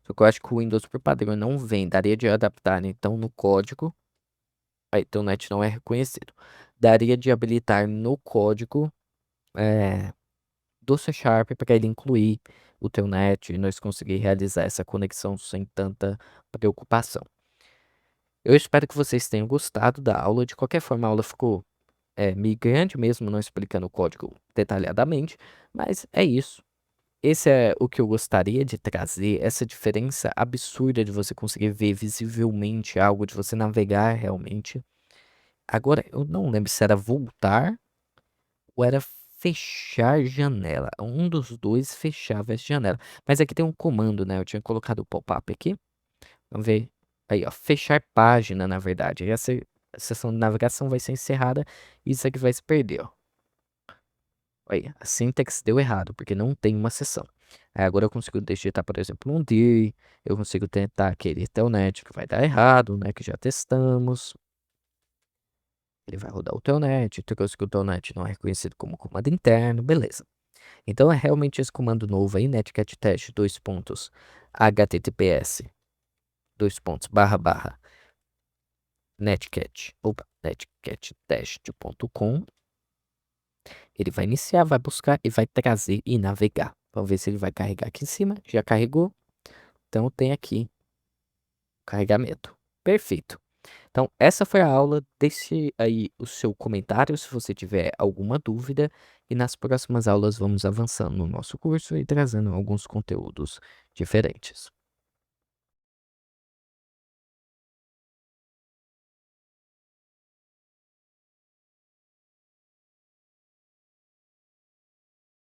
Só que eu acho que o Windows por padrão não vem. Daria de adaptar, né? Então, no código. Aí, Telnet não é reconhecido. Daria de habilitar no código do C Sharp para ele incluir o Telnet e nós conseguir realizar essa conexão sem tanta preocupação. Eu espero que vocês tenham gostado da aula. De qualquer forma, a aula ficou meio grande mesmo, não explicando o código detalhadamente, mas é isso. Esse é o que eu gostaria de trazer, essa diferença absurda de você conseguir ver visivelmente algo, de você navegar realmente. Agora, eu não lembro se era voltar ou era fechar janela. Um dos dois fechava essa janela. Mas aqui tem um comando, né? Eu tinha colocado o pop-up aqui. Vamos ver. Aí, ó, fechar página, na verdade. Aí essa sessão de navegação vai ser encerrada e isso aqui vai se perder, ó. Aí, a syntax deu errado, porque não tem uma seção. Aí agora eu consigo digitar, por exemplo, um dir, eu consigo tentar aquele telnet que vai dar errado, né, que já testamos. Ele vai rodar o telnet, então que o telnet não é reconhecido como comando interno, beleza. Então é realmente esse comando novo aí, netcat test, dois pontos, https, dois pontos, barra, barra, netcattest.com. Ele vai iniciar, vai buscar e vai trazer e navegar. Vamos ver se ele vai carregar aqui em cima. Já carregou. Então tem aqui carregamento. Perfeito. Então essa foi a aula. Deixe aí o seu comentário se você tiver alguma dúvida. E nas próximas aulas vamos avançando no nosso curso e trazendo alguns conteúdos diferentes.